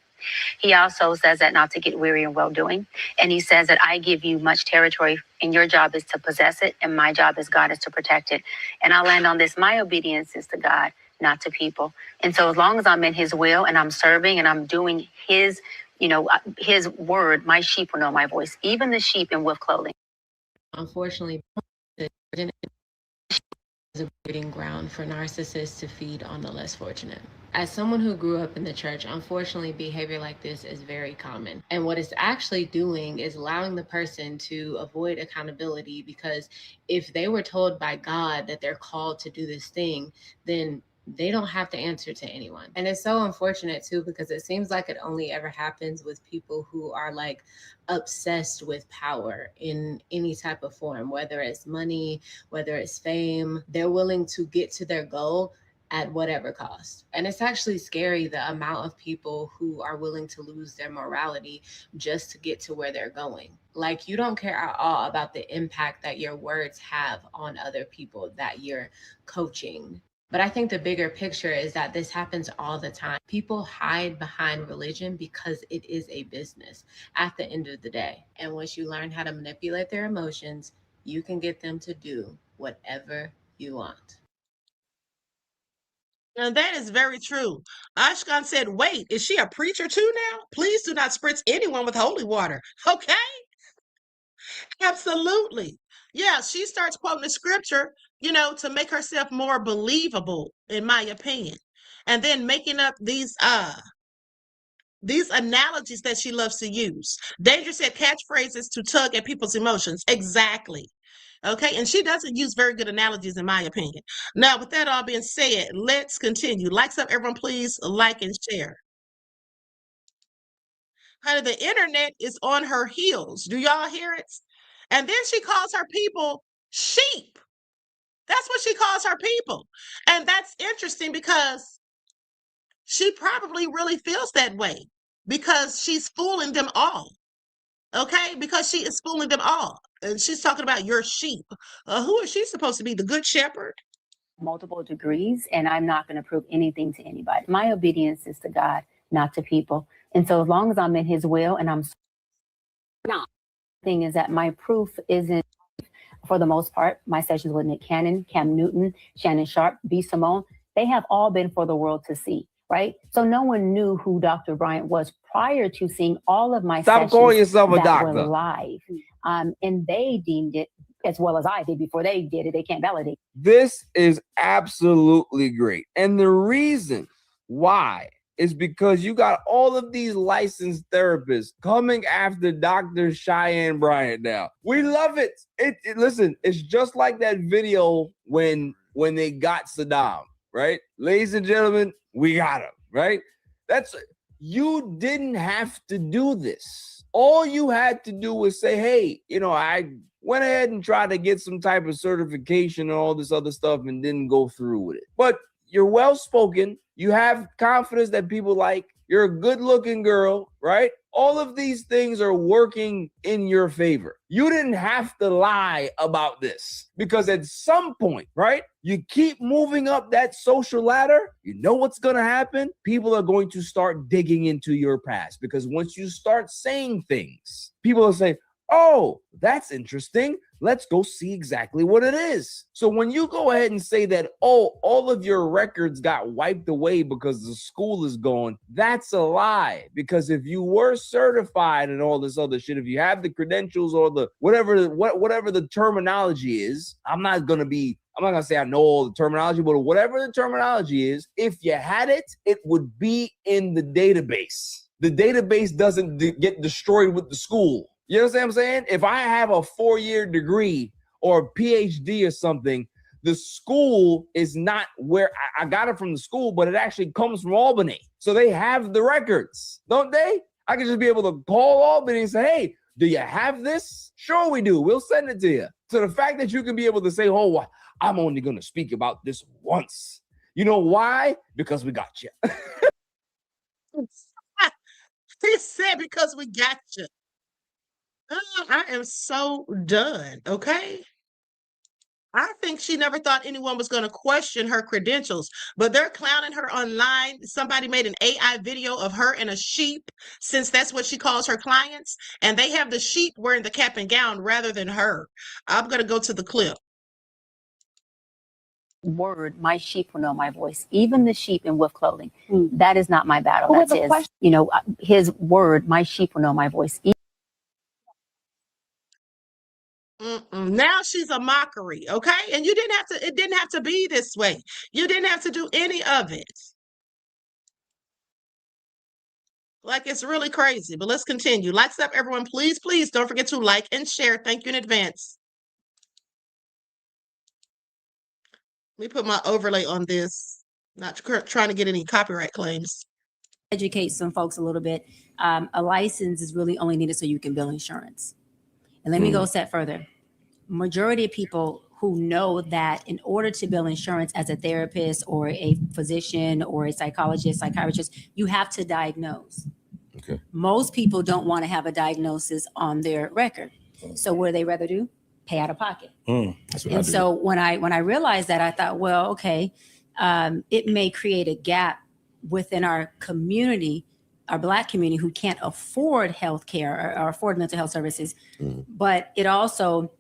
He also says that not to get weary in well-doing. And he says that I give you much territory, and your job is to possess it, and my job as God is to protect it. And I'll land on this. My obedience is to God, not to people. And so as long as I'm in his will and I'm serving and I'm doing his, his word, my sheep will know my voice, even the sheep in wolf clothing. Unfortunately, is a breeding ground for narcissists to feed on the less fortunate. As someone who grew up in the church, unfortunately, behavior like this is very common. And what it's actually doing is allowing the person to avoid accountability, because if they were told by God that they're called to do this thing, then they don't have to answer to anyone. And it's so unfortunate too, because it seems like it only ever happens with people who are like obsessed with power in any type of form, whether it's money, whether it's fame. They're willing to get to their goal at whatever cost. And it's actually scary, the amount of people who are willing to lose their morality just to get to where they're going. Like, you don't care at all about the impact that your words have on other people that you're coaching. But I think the bigger picture is that this happens all the time. People hide behind religion because it is a business at the end of the day. And once you learn how to manipulate their emotions, you can get them to do whatever you want. And that is very true. Ashkan said, wait, is she a preacher too now? Please do not spritz anyone with holy water. Okay? Absolutely. Yeah, she starts quoting the scripture, to make herself more believable, in my opinion. And then making up these analogies that she loves to use. Danger said catchphrases to tug at people's emotions. Exactly. Okay, and she doesn't use very good analogies, in my opinion. Now, with that all being said, let's continue. Likes up, everyone, please like and share. Honey, the internet is on her heels. Do y'all hear it? And then she calls her people sheep. That's what she calls her people. And that's interesting, because she probably really feels that way, because she's fooling them all. Okay, because she is fooling them all. And she's talking about your sheep. Who is she supposed to be? The good shepherd? Multiple degrees, and I'm not going to prove anything to anybody. My obedience is to God, not to people. And so as long as I'm in his will and I'm not, the thing is that my proof isn't, for the most part, my sessions with Nick Cannon, Cam Newton, Shannon Sharp, B. Simone, they have all been for the world to see. right? So no one knew who Dr. Bryant was prior to seeing all of my Stop sessions calling yourself a that doctor. were live. And they deemed it, as well as I did before they did it, they can't validate. This is absolutely great. And the reason why is because you got all of these licensed therapists coming after Dr. Cheyenne Bryant now. We love it. Listen, it's just like that video when they got Saddam, right? Ladies and gentlemen, we got him, right? You didn't have to do this. All you had to do was say, hey, I went ahead and tried to get some type of certification and all this other stuff and didn't go through with it. But you're well-spoken. You have confidence that people like. You're a good-looking girl, right? All of these things are working in your favor. You didn't have to lie about this because at some point, right, you keep moving up that social ladder, you know what's going to happen? People are going to start digging into your past because once you start saying things, people will say, oh, that's interesting. Let's go see exactly what it is. So when you go ahead and say that, oh, all of your records got wiped away because the school is gone, that's a lie. Because if you were certified and all this other shit, if you have the credentials or the whatever the terminology is, I'm not going to say I know all the terminology, but whatever the terminology is, if you had it, it would be in the database. The database doesn't get destroyed with the school. You know what I'm saying? If I have a 4-year degree or a PhD or something, the school is not where I got it from the school, but it actually comes from Albany. So they have the records, don't they? I can just be able to call Albany and say, hey, do you have this? Sure we do. We'll send it to you. So the fact that you can be able to say, oh, I'm only going to speak about this once. You know why? Because we got you. He said because we got you. I am so done, okay? I think she never thought anyone was going to question her credentials, but they're clowning her online. Somebody made an AI video of her and a sheep, since that's what she calls her clients, and they have the sheep wearing the cap and gown rather than her. I'm going to go to the clip. Word, my sheep will know my voice, even the sheep in wolf clothing. That is not my battle. That's his word, my sheep will know my voice. Now she's a mockery, okay? And it didn't have to be this way. You didn't have to do any of it. Like, it's really crazy, but let's continue. Lights up, everyone. Please, please don't forget to like and share. Thank you in advance. Let me put my overlay on this. Not trying to get any copyright claims. Educate some folks a little bit. A license is really only needed so you can bill insurance. And let me go a step further. Majority of people who know that in order to bill insurance as a therapist or a physician or a psychologist, psychiatrist, you have to diagnose. Okay. Most people don't want to have a diagnosis on their record. So what do they rather do? Pay out of pocket. And so when I realized that, I thought, well, okay, it may create a gap within our community, our Black community, who can't afford health care or afford mental health services. But it also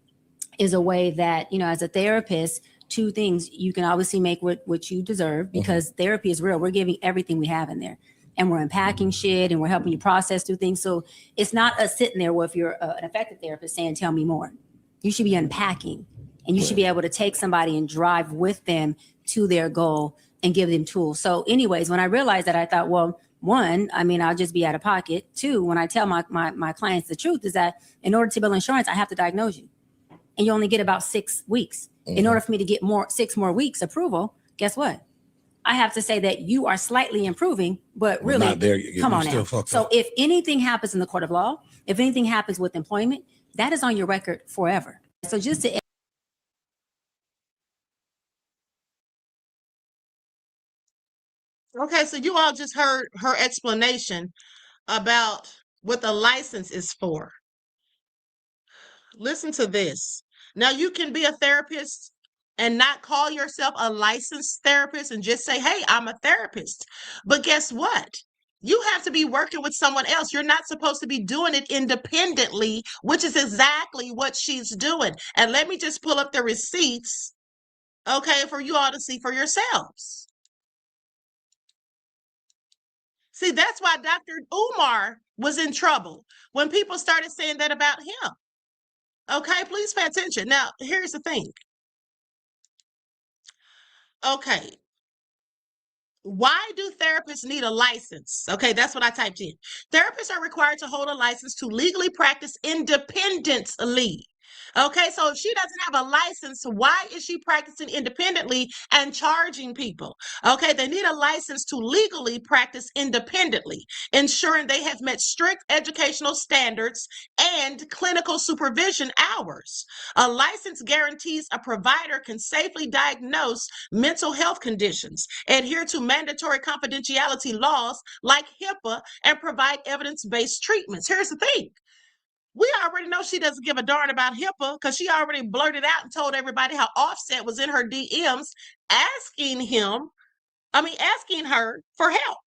is a way that, as a therapist, two things: you can obviously make what you deserve, because therapy is real. We're giving everything we have in there, and we're unpacking shit, and we're helping you process through things. So it's not us sitting there if you're an effective therapist saying, tell me more. You should be unpacking, and you should be able to take somebody and drive with them to their goal and give them tools. So anyways, when I realized that, I thought, well, one, I'll just be out of pocket. Two, when I tell my clients the truth, is that in order to bill insurance, I have to diagnose you. And you only get about 6 weeks. In order for me to get 6 more weeks approval, guess what? I have to say that you are slightly improving, but really, not there. Come on now. So if anything happens in the court of law, if anything happens with employment, that is on your record forever. So just to Okay, so you all just heard her explanation about what the license is for. Listen to this. Now, you can be a therapist and not call yourself a licensed therapist and just say, hey, I'm a therapist. But guess what? You have to be working with someone else. You're not supposed to be doing it independently, which is exactly what she's doing. And let me just pull up the receipts, okay, for you all to see for yourselves. See, that's why Dr. Umar was in trouble when people started saying that about him. Okay, please pay attention. Now, here's the thing. Okay, why do therapists need a license? Okay, that's what I typed in. Therapists are required to hold a license to legally practice independently. Okay, so if she doesn't have a license, why is she practicing independently and charging people? Okay, they need a license to legally practice independently, ensuring they have met strict educational standards and clinical supervision hours. A license guarantees a provider can safely diagnose mental health conditions, adhere to mandatory confidentiality laws like HIPAA, and provide evidence-based treatments. Here's the thing. We already know she doesn't give a darn about HIPAA because she already blurted out and told everybody how Offset was in her DMs asking her for help.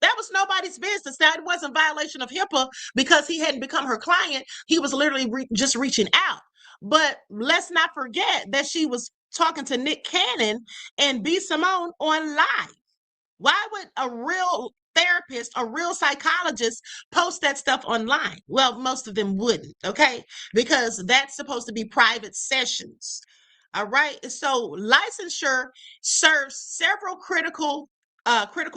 That was nobody's business. Now, it wasn't violation of HIPAA because he hadn't become her client. He was literally just reaching out. But let's not forget that she was talking to Nick Cannon and B. Simone on live. Why would a real therapist, a real psychologist post that stuff online? Well, most of them wouldn't, okay? Because that's supposed to be private sessions. All right. So licensure serves several critical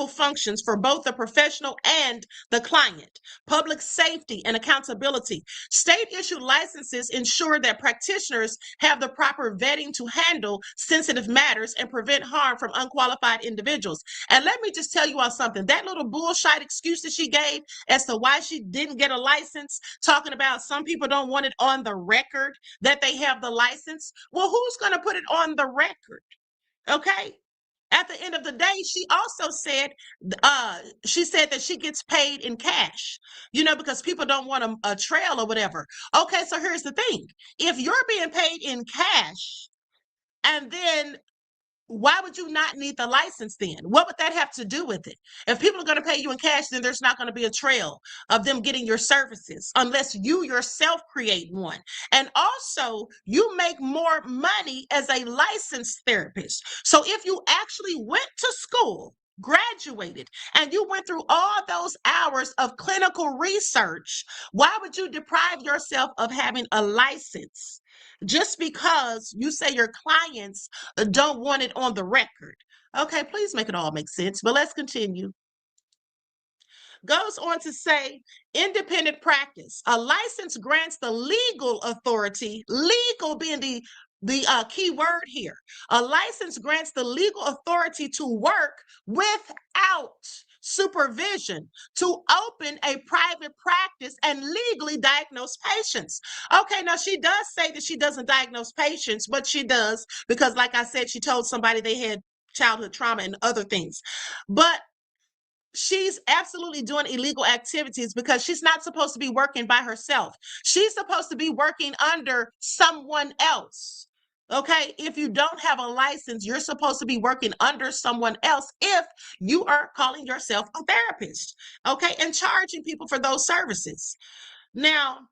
functions for both the professional and the client: public safety and accountability. State-issued licenses ensure that practitioners have the proper vetting to handle sensitive matters and prevent harm from unqualified individuals. And let me just tell you all something. That little bullshit excuse that she gave as to why she didn't get a license, talking about some people don't want it on the record that they have the license. Well, who's going to put it on the record? Okay. At the end of the day, she also said, that she gets paid in cash, because people don't want a trail or whatever. Okay, so here's the thing. If you're being paid in cash, and then why would you not need the license then? What would that have to do with it? If people are going to pay you in cash, then there's not going to be a trail of them getting your services unless you yourself create one. And also, you make more money as a licensed therapist. So if you actually went to school, graduated, and you went through all those hours of clinical research, why would you deprive yourself of having a license just because you say your clients don't want it on the record? Okay, please make it all make sense, but let's continue. Goes on to say, independent practice. A license grants the legal authority, legal being the key word here. A license grants the legal authority to work without supervision, to open a private practice and legally diagnose patients. Okay, now she does say that she doesn't diagnose patients, but she does because, like I said, she told somebody they had childhood trauma and other things. But she's absolutely doing illegal activities because she's not supposed to be working by herself. She's supposed to be working under someone else. Okay, if you don't have a license, you're supposed to be working under someone else if you are calling yourself a therapist, okay, and charging people for those services. Now,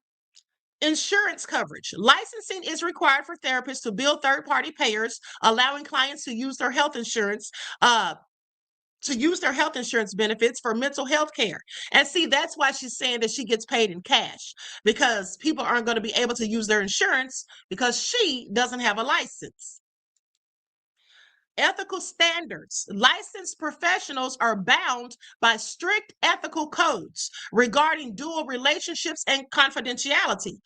insurance coverage. Licensing is required for therapists to bill third-party payers, allowing clients to use their health insurance benefits for mental health care. And see, that's why she's saying that she gets paid in cash, because people aren't going to be able to use their insurance because she doesn't have a license. Ethical standards. Licensed professionals are bound by strict ethical codes regarding dual relationships and confidentiality.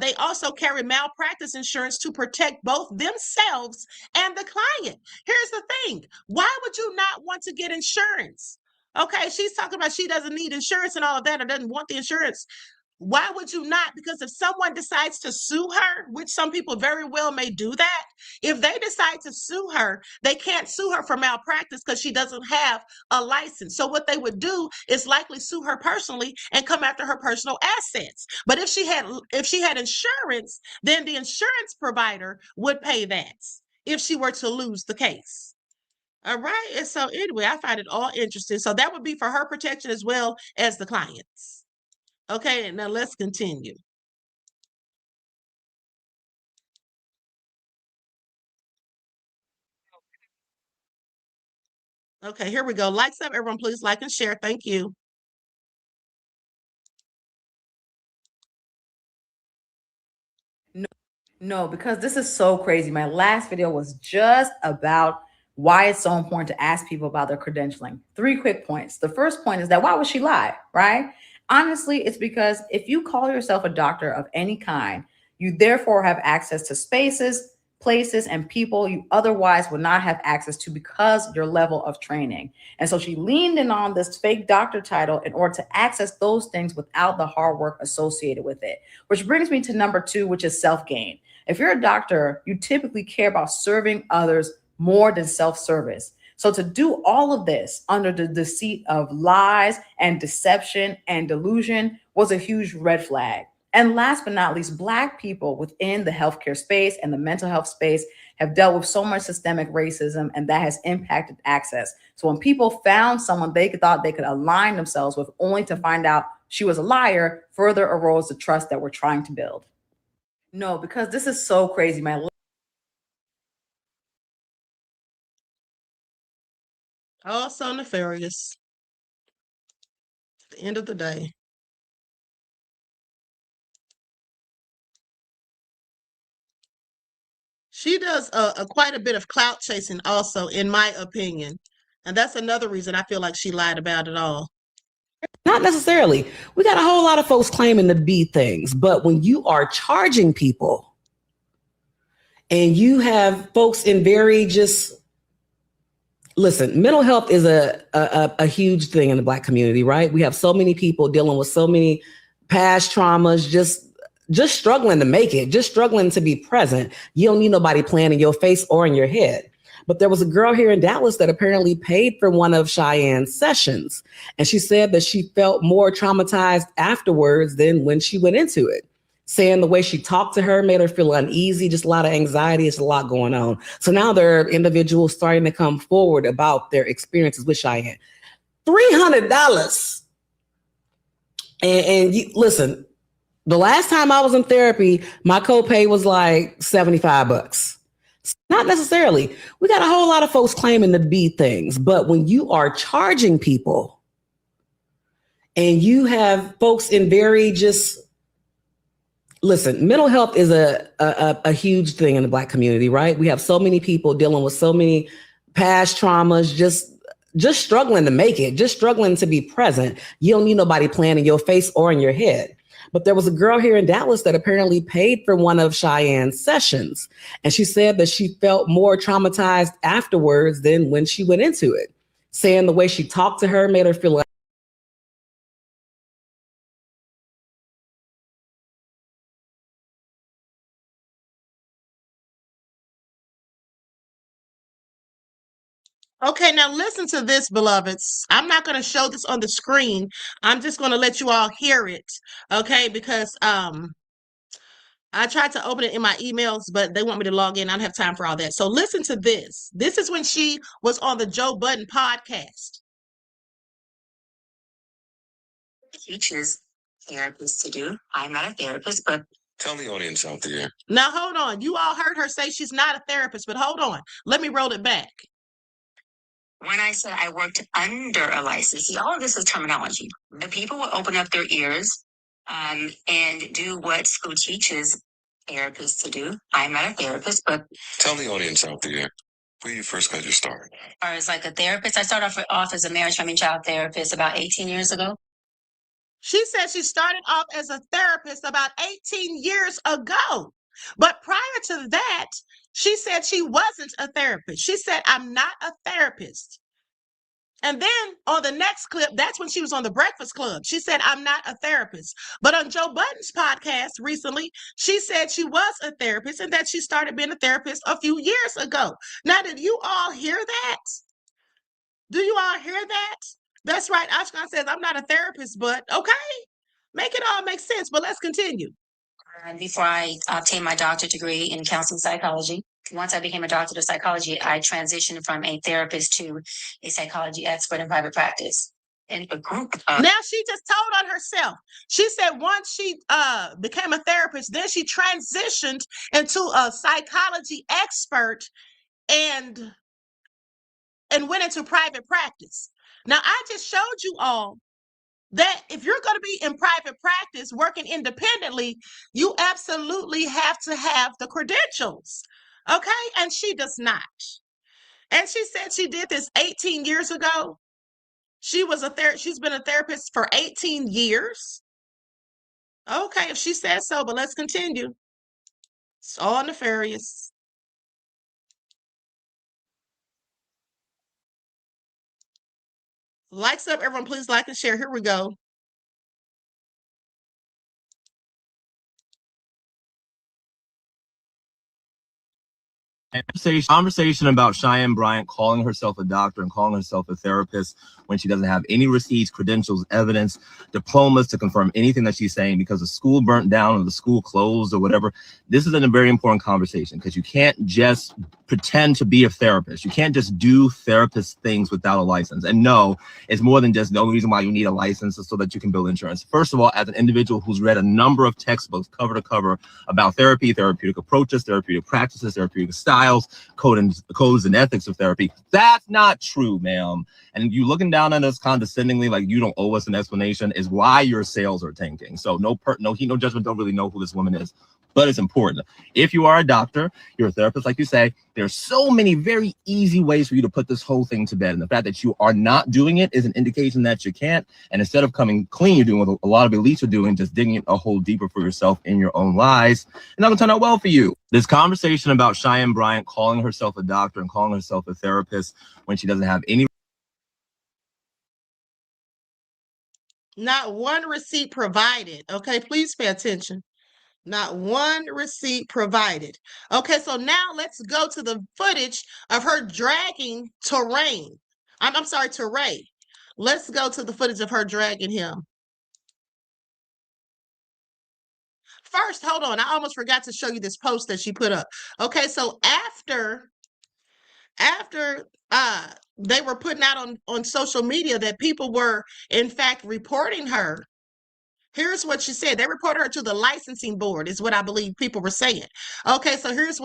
They also carry malpractice insurance to protect both themselves and the client. Here's the thing. Why would you not want to get insurance? Okay, she's talking about she doesn't need insurance and all of that, or doesn't want the insurance. Why would you not? Because if someone decides to sue her, which some people very well may do that, if they decide to sue her, they can't sue her for malpractice because she doesn't have a license. So what they would do is likely sue her personally and come after her personal assets. But if she had insurance, then the insurance provider would pay that if she were to lose the case. All right. And so anyway, I find it all interesting. So that would be for her protection as well as the clients. Okay, now let's continue. Okay, here we go. Likes up, everyone. Please like and share. Thank you. No, because this is so crazy. My last video was just about why it's so important to ask people about their credentialing. 3 quick points. The first point is that why would she lie, right? Honestly, it's because if you call yourself a doctor of any kind, you therefore have access to spaces, places, and people you otherwise would not have access to because your level of training. And so she leaned in on this fake doctor title in order to access those things without the hard work associated with it. Which brings me to number 2, which is self-gain. If you're a doctor, you typically care about serving others more than self-service. So to do all of this under the deceit of lies and deception and delusion was a huge red flag. And last but not least, Black people within the healthcare space and the mental health space have dealt with so much systemic racism, and that has impacted access. So when people found someone they thought they could align themselves with, only to find out she was a liar, further erodes the trust that we're trying to build. No, because this is so crazy. Oh, so nefarious. At the end of the day. She does quite a bit of clout chasing also, in my opinion. And that's another reason I feel like she lied about it all. Not necessarily. We got a whole lot of folks claiming to be things, but when you are charging people and you have folks in very listen, mental health is a huge thing in the Black community, right? We have so many people dealing with so many past traumas, just struggling to make it, just struggling to be present. You don't need nobody playing in your face or in your head. But there was a girl here in Dallas that apparently paid for one of Cheyenne's sessions. And she said that she felt more traumatized afterwards than when she went into it, saying the way she talked to her made her feel uneasy, just a lot of anxiety. It's a lot going on. So now there are individuals starting to come forward about their experiences with Cheyenne. $300. And listen, the last time I was in therapy, my copay was like $75. Not necessarily. We got a whole lot of folks claiming to be things, but when you are charging people and you have folks in very listen, mental health is a huge thing in the Black community, right? We have so many people dealing with so many past traumas, just struggling to make it, just struggling to be present. You don't need nobody playing in your face or in your head. But there was a girl here in Dallas that apparently paid for one of Cheyenne's sessions. And she said that she felt more traumatized afterwards than when she went into it, saying the way she talked to her made her feel like. Okay, now listen to this, beloveds. I'm not going to show this on the screen. I'm just going to let you all hear it, okay? Because I tried to open it in my emails, but they want me to log in. I don't have time for all that. So listen to this. This is when she was on the Joe Budden podcast. Teaches therapists to do. I'm not a therapist, but tell the audience out there. Now, hold on. You all heard her say she's not a therapist, but hold on. Let me roll it back. When I said I worked under a license, see, all of this is terminology. The people will open up their ears and do what school teaches therapists to do. I'm not a therapist, but tell the audience out there where you first got your start. As like a therapist, I started off as a marriage, family, child therapist about 18 years ago. She said she started off as a therapist about 18 years ago. But prior to that, she said she wasn't a therapist. She said, I'm not a therapist. And then on the next clip, that's when she was on the Breakfast Club. She said, I'm not a therapist. But on Joe Budden's podcast recently, she said she was a therapist and that she started being a therapist a few years ago. Now, did you all hear that? Do you all hear that? That's right. Ashkan says, I'm not a therapist, but okay. Make it all make sense, but let's continue. Before I obtained my doctorate degree in counseling psychology, once I became a doctor of psychology, I transitioned from a therapist to a psychology expert in private practice. In a group. Now she just told on herself. She said once she became a therapist, then she transitioned into a psychology expert and went into private practice. Now I just showed you all that if you're going to be in private practice working independently, you absolutely have to have the credentials. Okay. And she does not. And she said she did this 18 years ago. She's been a therapist for 18 years. Okay, if she says so, but let's continue. It's all nefarious. Likes up, everyone. Please like and share. Here we go. Conversation about Cheyenne Bryant calling herself a doctor and calling herself a therapist when she doesn't have any receipts, credentials, evidence, diplomas to confirm anything that she's saying because the school burnt down or the school closed or whatever. This is a very important conversation because you can't just pretend to be a therapist. You can't just do therapist things without a license. And no, it's more than just the only reason why you need a license is so that you can bill insurance. First of all, as an individual who's read a number of textbooks cover to cover about therapy, therapeutic approaches, therapeutic practices, therapeutic styles, codes and ethics of therapy, that's not true, ma'am. And you looking down on us condescendingly like you don't owe us an explanation is why your sales are tanking. So no judgment, don't really know who this woman is. But it's important. If you are a doctor, you're a therapist, like you say, there's so many very easy ways for you to put this whole thing to bed. And the fact that you are not doing it is an indication that you can't. And instead of coming clean, you're doing what a lot of elites are doing, just digging a hole deeper for yourself in your own lies. And not gonna turn out well for you. This conversation about Cheyenne Bryant calling herself a doctor and calling herself a therapist when she doesn't have any. Not one receipt provided. Okay, please pay attention. Not one receipt provided. Okay, so now let's go to the footage of her dragging Toure. I'm sorry, Toure. Let's go to the footage of her dragging him. First, hold on. I almost forgot to show you this post that she put up. Okay, so after they were putting out on social media that people were, in fact, reporting her, here's what she said. They reported her to the licensing board, is what I believe people were saying. Okay, so here's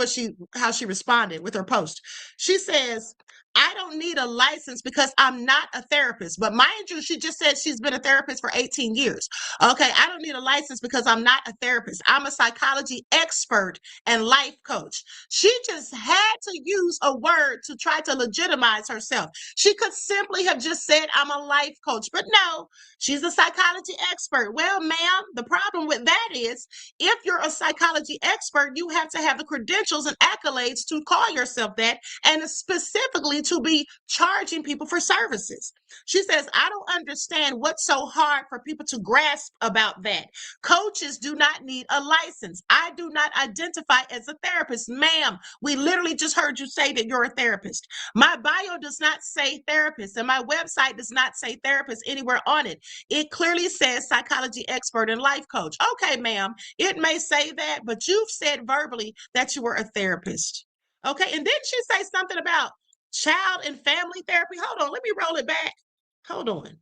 how she responded with her post. She says, I don't need a license because I'm not a therapist. But mind you, she just said she's been a therapist for 18 years. Okay, I don't need a license because I'm not a therapist. I'm a psychology expert and life coach. She just had to use a word to try to legitimize herself. She could simply have just said, I'm a life coach. But no, she's a psychology expert. Well, ma'am, the problem with that is if you're a psychology expert, you have to have the credentials and accolades to call yourself that, and specifically to be charging people for services. She says, I don't understand what's so hard for people to grasp about that. Coaches do not need a license. I do not identify as a therapist. Ma'am, we literally just heard you say that you're a therapist. My bio does not say therapist, and my website does not say therapist anywhere on it. It clearly says psychology expert and life coach. Okay, ma'am, it may say that, but you've said verbally that you were a therapist. Okay, and didn't she say something about child and family therapy? Hold on, let me roll it back. Hold on.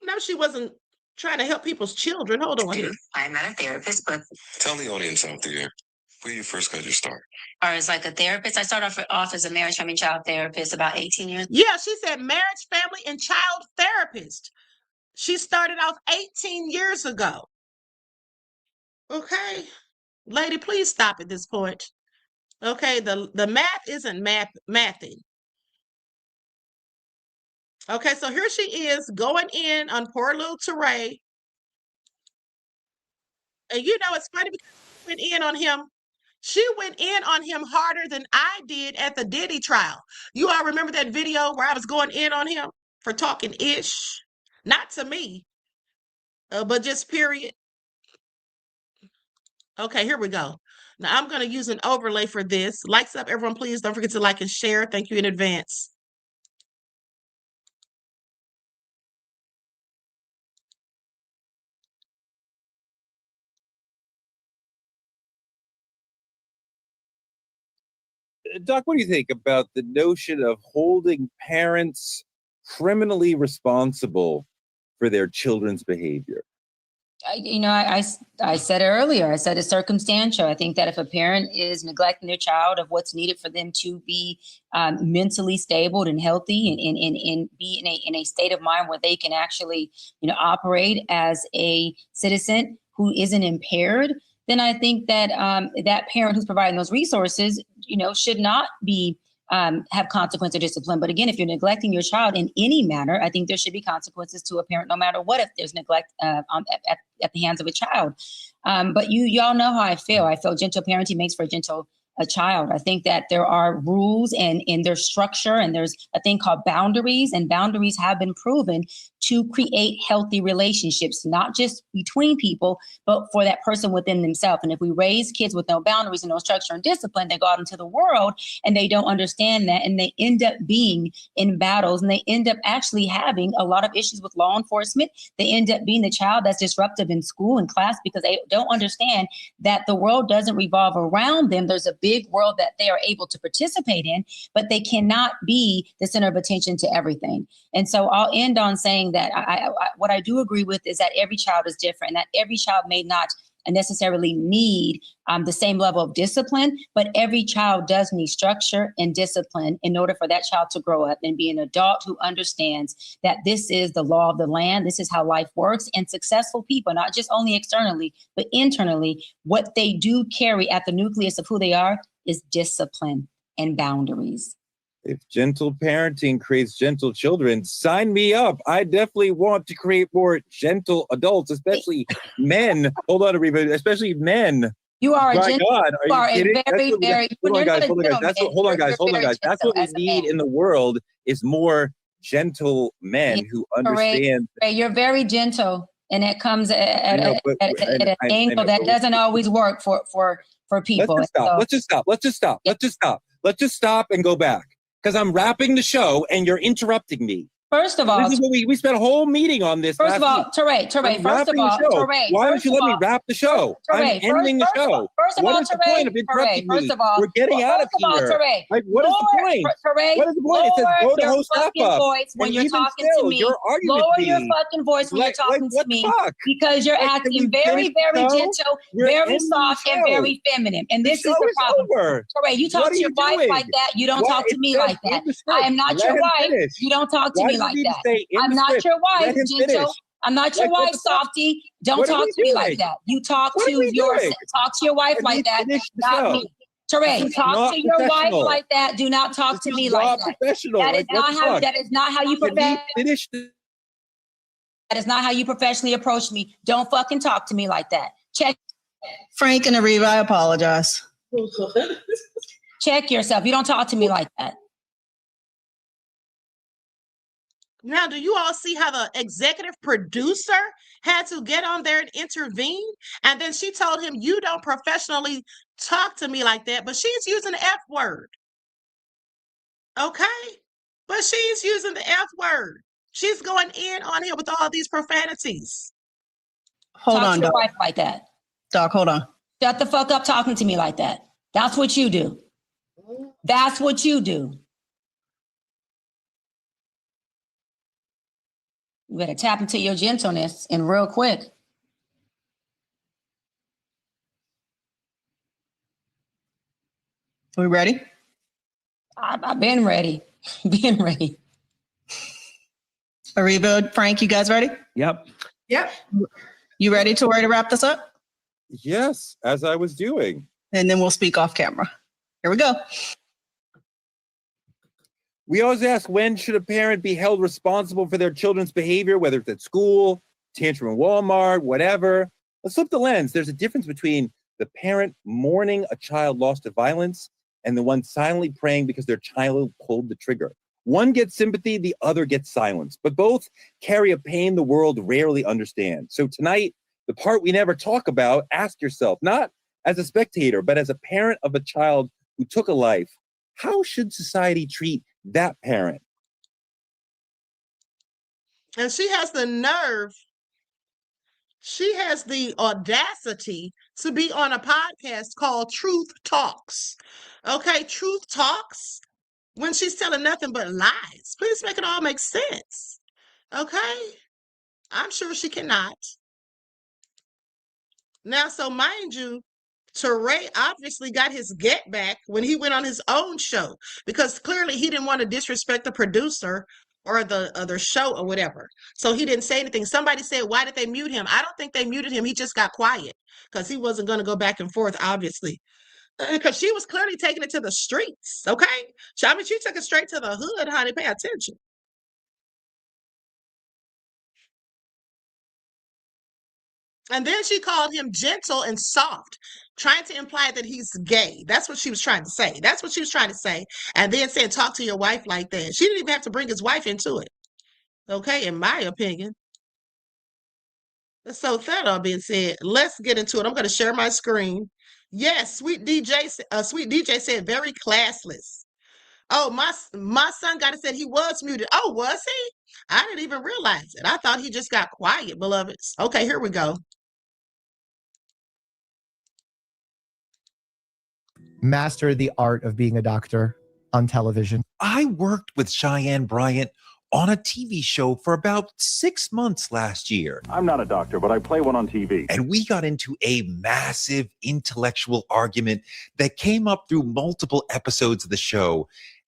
No, she wasn't trying to help people's children. Hold on here. I'm not a therapist, but tell the audience out there where you first got your start. Or as like a therapist, I started off as a marriage, family, child therapist about 18 years. Yeah, she said marriage, family, and child therapist. She started off 18 years ago. Okay, lady, please stop at this point. Okay, the math isn't mathing. Okay, so here she is going in on poor little Toure. And you know, it's funny because she went in on him. She went in on him harder than I did at the Diddy trial. You all remember that video where I was going in on him for talking ish? Not to me, but just period. Okay, here we go. Now I'm going to use an overlay for this. Likes up, everyone, please. Don't forget to like and share. Thank you in advance. Doc, what do you think about the notion of holding parents criminally responsible for their children's behavior? I said it earlier. I said it's circumstantial. I think that if a parent is neglecting their child of what's needed for them to be mentally stable and healthy and be in a state of mind where they can actually, operate as a citizen who isn't impaired, then I think that that parent who's providing those resources, should not be have consequence or discipline. But again, if you're neglecting your child in any manner, I think there should be consequences to a parent, no matter what, if there's neglect at the hands of a child. But y'all know how I feel. I feel gentle parenting makes for a child. I think that there are rules and there's structure, and there's a thing called boundaries, and boundaries have been proven to create healthy relationships, not just between people, but for that person within themselves. And if we raise kids with no boundaries and no structure and discipline, they go out into the world and they don't understand that, and they end up being in battles, and they end up actually having a lot of issues with law enforcement. They end up being the child that's disruptive in school and class because they don't understand that the world doesn't revolve around them. There's a big world that they are able to participate in, but they cannot be the center of attention to everything. And so I'll end on saying that what I do agree with is that every child is different, and that every child may not necessarily need the same level of discipline, but every child does need structure and discipline in order for that child to grow up and be an adult who understands that this is the law of the land, this is how life works. And successful people, not just only externally, but internally, what they do carry at the nucleus of who they are is discipline and boundaries. If gentle parenting creates gentle children, sign me up. I definitely want to create more gentle adults, especially men. Hold on, everybody, especially men. You are My God, you are are you kidding? very, very. Hold on, guys. Hold on, guys. That's what we need in the world is more gentle men who understand. You're very gentle, and it comes at an angle that doesn't always work for people. Let's just stop and go back. Because I'm wrapping the show and you're interrupting me. First of all, this is what we spent a whole meeting on this. First of all, Toure, first of all, Toure. Why don't you let me wrap the show? I'm ending the show. First of all, Toure, first of all, we're getting out of here. Like, what is the point? Toure, what is the point? It says go to host up when you're talking to me. Lower your fucking voice when you're talking to me, because you're acting very, very gentle, very soft, and very feminine. And this is the problem. Toure, you talk to your wife like that. You don't talk to me like that. I am not your wife. You don't talk to me like that. I'm not your wife, gentle. I'm not your wife, softy. Don't talk to me like that. You talk to your wife like that, not me. Toure, talk to your wife like that. Do not talk to me like that. That is not how you That is not how you professionally approach me. Don't fucking talk to me like that. Check. Frank and Ariva, I apologize. Check yourself. You don't talk to me like that. Now, do you all see how the executive producer had to get on there and intervene? And then she told him, you don't professionally talk to me like that, but she's using the F word. Okay? But she's using the F word. She's going in on him with all these profanities. Hold on, Doc. Doc. Wife like that. Doc, hold on. Shut the fuck up talking to me like that. That's what you do. That's what you do. You better tap into your gentleness and real quick. We ready? I've been ready. Been ready. Ariva, Frank, you guys ready? Yep. You ready to wrap this up? Yes, as I was doing. And then we'll speak off camera. Here we go. We always ask, when should a parent be held responsible for their children's behavior, whether it's at school, tantrum in Walmart, whatever? Let's flip the lens. There's a difference between the parent mourning a child lost to violence and the one silently praying because their child pulled the trigger. One gets sympathy, the other gets silence, but both carry a pain the world rarely understands. So tonight, the part we never talk about, ask yourself, not as a spectator, but as a parent of a child who took a life, how should society treat that parent? And she has the nerve, she has the audacity to be on a podcast called Truth Talks. Okay, Truth Talks, when she's telling nothing but lies. Please make it all make sense. Okay? I'm sure she cannot. Now, so mind you, Toure obviously got his get back when he went on his own show because clearly he didn't want to disrespect the producer or the other show or whatever. So he didn't say anything. Somebody said, why did they mute him? I don't think they muted him. He just got quiet because he wasn't going to go back and forth, obviously. Because she was clearly taking it to the streets, okay? I mean, she took it straight to the hood, honey. Pay attention. And then she called him gentle and soft, trying to imply that he's gay. That's what she was trying to say. That's what she was trying to say. And then said, talk to your wife like that. She didn't even have to bring his wife into it. Okay, in my opinion. So that all being said, let's get into it. I'm going to share my screen. Yes, Sweet DJ said very classless. Oh, my son got it said he was muted. Oh, was he? I didn't even realize it. I thought he just got quiet, beloveds. Okay, here we go. Master the art of being a doctor on television. I worked with Cheyenne Bryant on a TV show for about 6 months last year. I'm not a doctor, but I play one on TV. And we got into a massive intellectual argument that came up through multiple episodes of the show.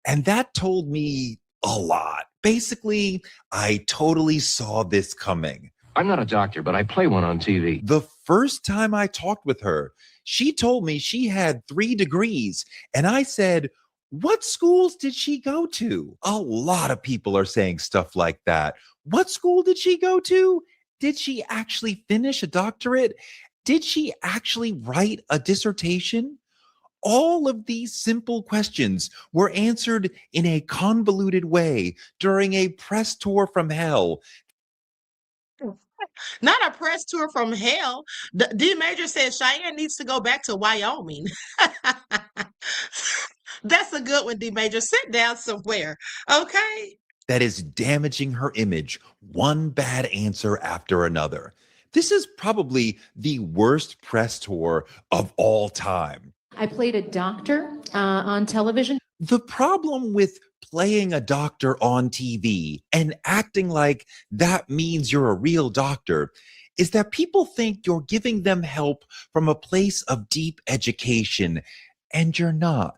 And that told me a lot. Basically, I totally saw this coming. I'm not a doctor, but I play one on TV. The first time I talked with her, she told me she had 3 degrees. And I said, what schools did she go to? A lot of people are saying stuff like that. What school did she go to? Did she actually finish a doctorate? Did she actually write a dissertation? All of these simple questions were answered in a convoluted way during a press tour from hell. Not a press tour from hell. D Major said Cheyenne needs to go back to Wyoming. That's a good one, D Major. Sit down somewhere, okay? That is damaging her image, one bad answer after another. This is probably the worst press tour of all time. I played a doctor on television. The problem with playing a doctor on TV and acting like that means you're a real doctor is that people think you're giving them help from a place of deep education, and you're not.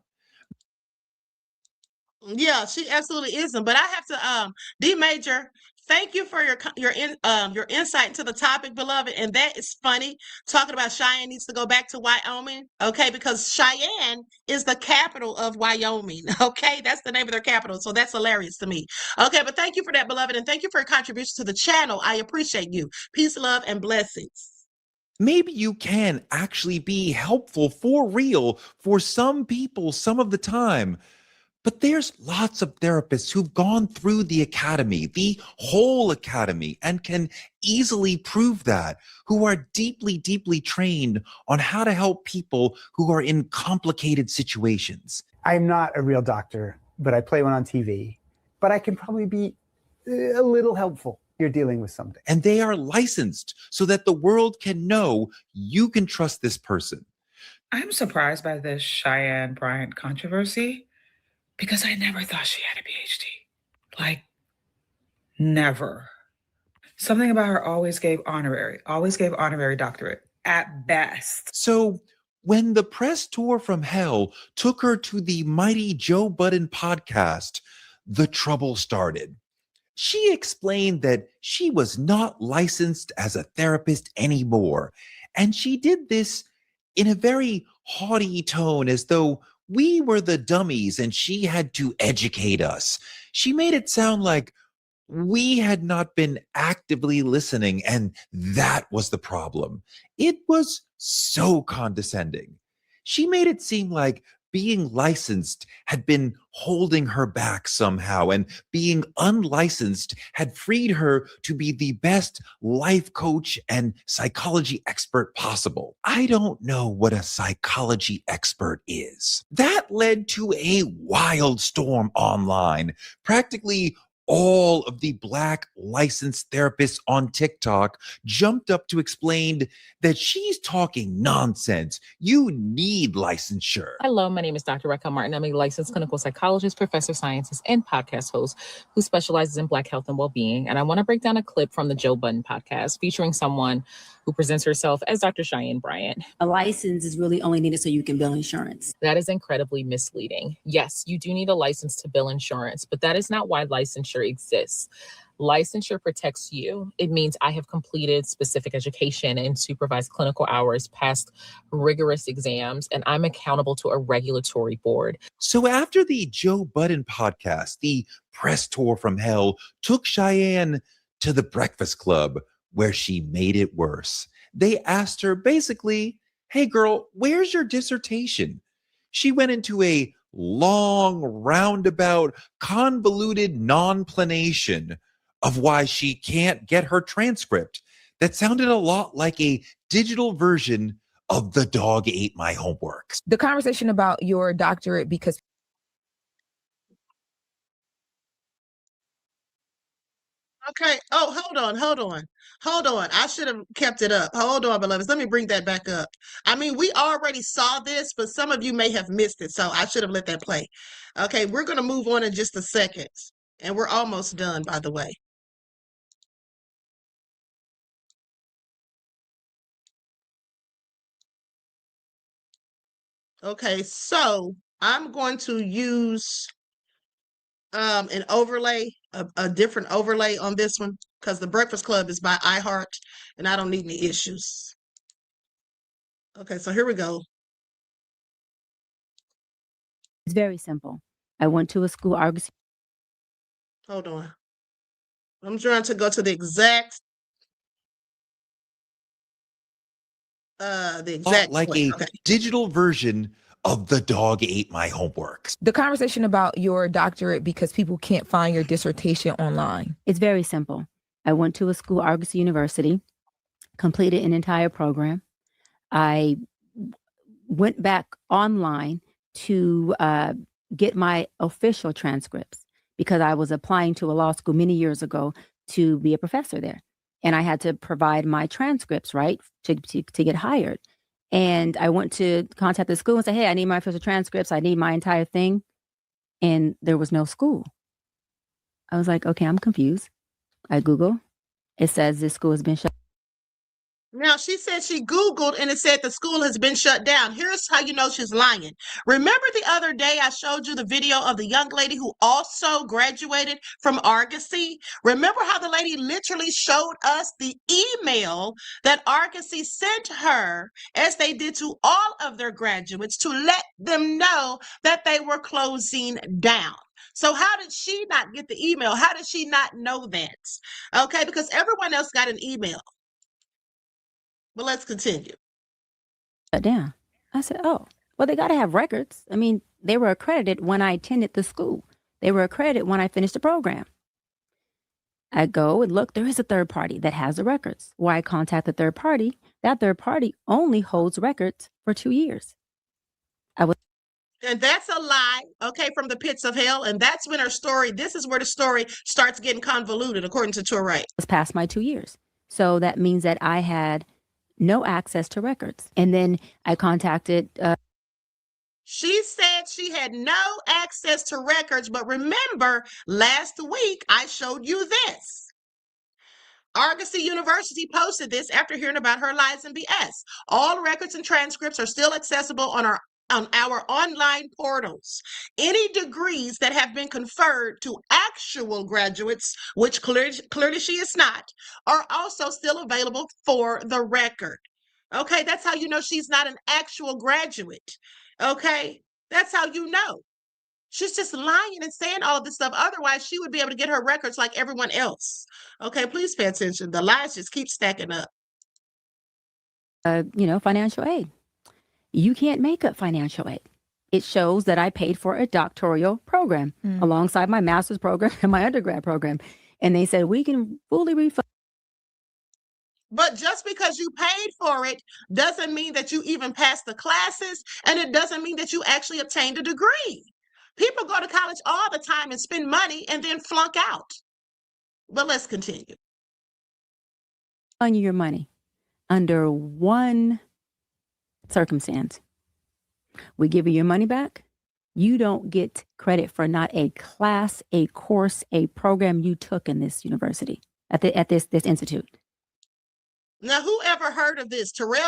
Yeah, she absolutely isn't. But I have to, D Major, thank you for your insight into the topic, beloved. And that is funny, talking about Cheyenne needs to go back to Wyoming, okay? Because Cheyenne is the capital of Wyoming, okay? That's the name of their capital. So that's hilarious to me. Okay, but thank you for that, beloved, and thank you for your contribution to the channel. I appreciate you. Peace, love, and blessings. Maybe you can actually be helpful for real for some people some of the time. But there's lots of therapists who've gone through the academy, the whole academy, and can easily prove that, who are deeply, deeply trained on how to help people who are in complicated situations. I'm not a real doctor, but I play one on TV. But I can probably be a little helpful. You're dealing with something. And they are licensed so that the world can know you can trust this person. I'm surprised by this Cheyenne Bryant controversy, because I never thought she had a PhD. Like, never. Something about her always gave honorary doctorate at best. So when the press tour from hell took her to the mighty Joe Budden podcast, the trouble started. She explained that she was not licensed as a therapist anymore. And she did this in a very haughty tone, as though we were the dummies and she had to educate us. She made it sound like we had not been actively listening, and that was the problem. It was so condescending. She made it seem like being licensed had been holding her back somehow, and being unlicensed had freed her to be the best life coach and psychology expert possible. I don't know what a psychology expert is. That led to a wild storm online. Practically all of the Black licensed therapists on TikTok jumped up to explain that she's talking nonsense. You need licensure. Hello, my name is Dr. Raquel Martin. I'm a licensed clinical psychologist, professor of sciences, and podcast host who specializes in Black health and well-being. And I want to break down a clip from the Joe Budden podcast featuring someone who presents herself as Dr. Cheyenne Bryant. A license is really only needed so you can bill insurance. That is incredibly misleading. Yes, you do need a license to bill insurance, but that is not why licensure exists. Licensure protects you. It means I have completed specific education and supervised clinical hours, passed rigorous exams, and I'm accountable to a regulatory board. So after the Joe Budden podcast, the press tour from hell took Cheyenne to the Breakfast Club, where she made it worse. They asked her basically, hey girl, where's your dissertation? She went into a long, roundabout, convoluted non-planation of why she can't get her transcript that sounded a lot like a digital version of The Dog Ate My Homework. The conversation about your doctorate because Okay. Oh, hold on. I should have kept it up. Hold on, beloveds. Let me bring that back up. I mean, we already saw this, but some of you may have missed it, so I should have let that play. Okay, we're going to move on in just a second, and we're almost done, by the way. Okay, so I'm going to use an overlay, a different overlay on this one, because the Breakfast Club is by iHeart, and I don't need any issues. Okay, so here we go. It's very simple. I went to a school Argos. Hold on. I'm trying to go to the exact Like point. a digital version of The Dog Ate My Homework. the conversation about your doctorate because people can't find your dissertation online. It's very simple. I went to a school Argos University, completed an entire program. I went back online to get my official transcripts because I was applying to a law school many years ago to be a professor there. And I had to provide my transcripts, right, to get hired. And I went to contact the school and say, hey, I need my official transcripts. I need my entire thing. And there was no school. I was like, okay, I'm confused. I Google. It says this school has been shut. Now, she said she Googled and it said the school has been shut down. Here's how you know she's lying. Remember the other day I showed you the video of the young lady who also graduated from Argosy? Remember how the lady literally showed us the email that Argosy sent her, as they did to all of their graduates, to let them know that they were closing down. So how did she not get the email? How did she not know that? Okay, because everyone else got an email. But let's continue. Shut down. I said, oh, well, they got to have records. I mean, they were accredited when I attended the school. They were accredited when I finished the program. I go and look, there is a third party that has the records. Why I contact the third party, that third party only holds records for 2 years. And that's a lie, okay, from the pits of hell. And that's when her story, this is where the story starts getting convoluted, according to Toure. Was past my 2 years. So that means that I had no access to records. And then I contacted. She said she had no access to records, but remember, last week I showed you this. Argosy University posted this after hearing about her lies and BS. All records and transcripts are still accessible on our online portals. Any degrees that have been conferred to actual graduates, which clearly she is not, are also still available for the record. Okay, that's how you know she's not an actual graduate. Okay, that's how you know. She's just lying and saying all of this stuff. Otherwise, she would be able to get her records like everyone else. Okay, please pay attention. The lies just keep stacking up. Financial aid. You can't make up financial aid. It shows that I paid for a doctoral program alongside my master's program and my undergrad program. And they said, we can fully refund. But just because you paid for it doesn't mean that you even passed the classes, and it doesn't mean that you actually obtained a degree. People go to college all the time and spend money and then flunk out. But let's continue. On your money under one circumstance. We give you your money back. You don't get credit for not a class, a course, a program you took in this university, at this institute. Now, whoever heard of this? Toure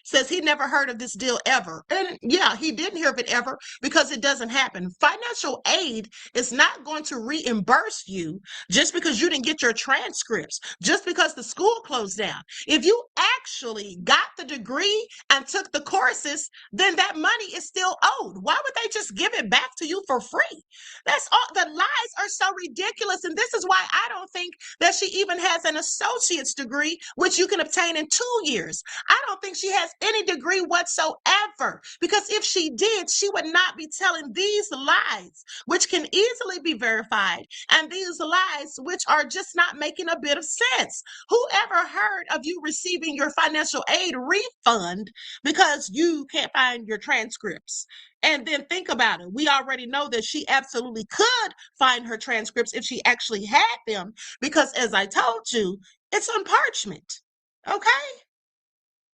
says he never heard of this deal ever. And yeah, he didn't hear of it ever because it doesn't happen. Financial aid is not going to reimburse you just because you didn't get your transcripts, just because the school closed down. If you actually got the degree and took the courses, then that money is still owed. Why would they just give it back to you for free? That's all. The lies are so ridiculous. And this is why I don't think that she even has an associate's degree, which you can obtain in 2 years. I don't think she has any degree whatsoever, because if she did, she would not be telling these lies, which can easily be verified, and these lies which are just not making a bit of sense. Whoever heard of you receiving your financial aid refund because you can't find your transcripts? And then think about it. We already know that she absolutely could find her transcripts if she actually had them, because as I told you, it's on parchment. Okay?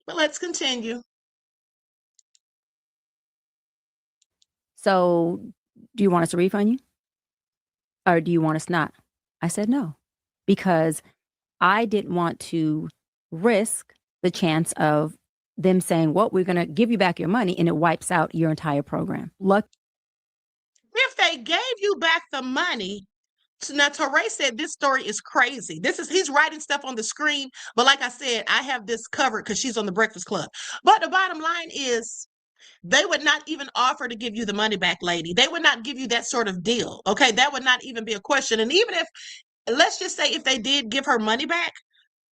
But let's continue. So do you want us to refund you? Or do you want us not? I said no, because I didn't want to risk the chance of them saying, well, we're going to give you back your money, and it wipes out your entire program. If they gave you back the money, now Toure said this story is crazy. He's writing stuff on the screen, but like I said, I have this covered because she's on the Breakfast Club. But the bottom line is, they would not even offer to give you the money back, lady. They would not give you that sort of deal. Okay, that would not even be a question. And even if, let's just say, if they did give her money back,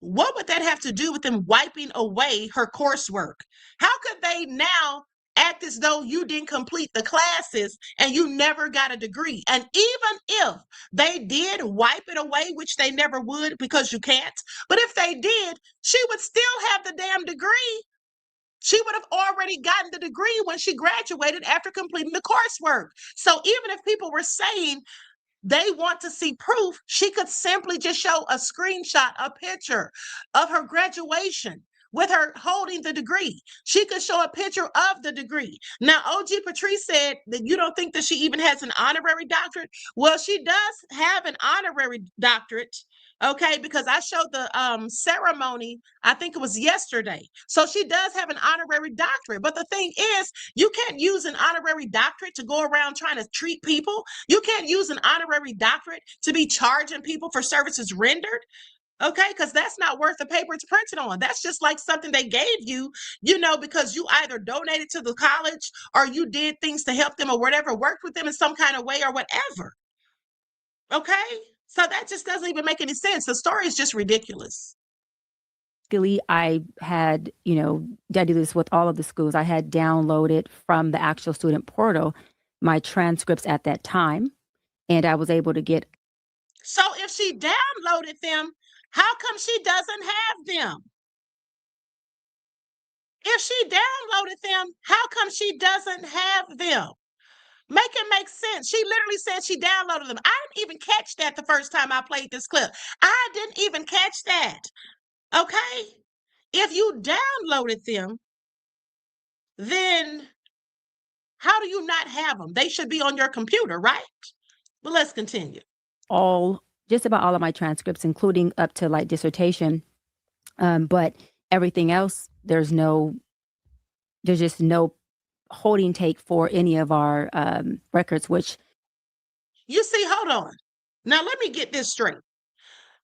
what would that have to do with them wiping away her coursework? How could they now act as though you didn't complete the classes and you never got a degree? And even if they did wipe it away, which they never would because you can't, but if they did, she would still have the damn degree. She would have already gotten the degree when she graduated after completing the coursework. So even if people were saying they want to see proof, she could simply just show a screenshot, a picture of her graduation with her holding the degree. She could show a picture of the degree. Now, OG Patrice said that you don't think that she even has an honorary doctorate. Well, she does have an honorary doctorate. Okay, because I showed the ceremony, I think it was yesterday. So she does have an honorary doctorate. But the thing is, you can't use an honorary doctorate to go around trying to treat people. You can't use an honorary doctorate to be charging people for services rendered. Okay, because that's not worth the paper it's printed on. That's just like something they gave you, because you either donated to the college or you did things to help them or whatever, worked with them in some kind of way or whatever. Okay, so that just doesn't even make any sense. The story is just ridiculous. I had, I do this with all of the schools. I had downloaded from the actual student portal my transcripts at that time, and I was able to get. So if she downloaded them, how come she doesn't have them? If she downloaded them, how come she doesn't have them? Make it make sense. She literally said she downloaded them. I didn't even catch that the first time I played this clip. I didn't even catch that. Okay? If you downloaded them, then how do you not have them? They should be on your computer, right? But let's continue. Just about all of my transcripts, including up to like dissertation. But everything else, there's just no holding take for any of our records, which. You see, hold on. Now, let me get this straight.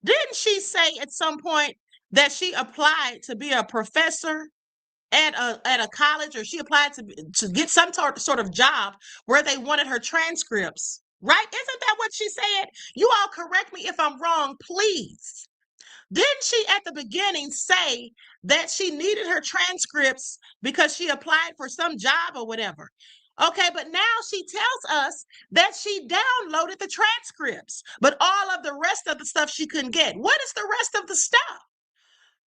Didn't she say at some point that she applied to be a professor at a college, or she applied to get some sort of job where they wanted her transcripts, right? Isn't that what she said? You all correct me if I'm wrong, please. Didn't she at the beginning say that she needed her transcripts because she applied for some job or whatever? Okay, but now she tells us that she downloaded the transcripts, but all of the rest of the stuff she couldn't get. What is the rest of the stuff?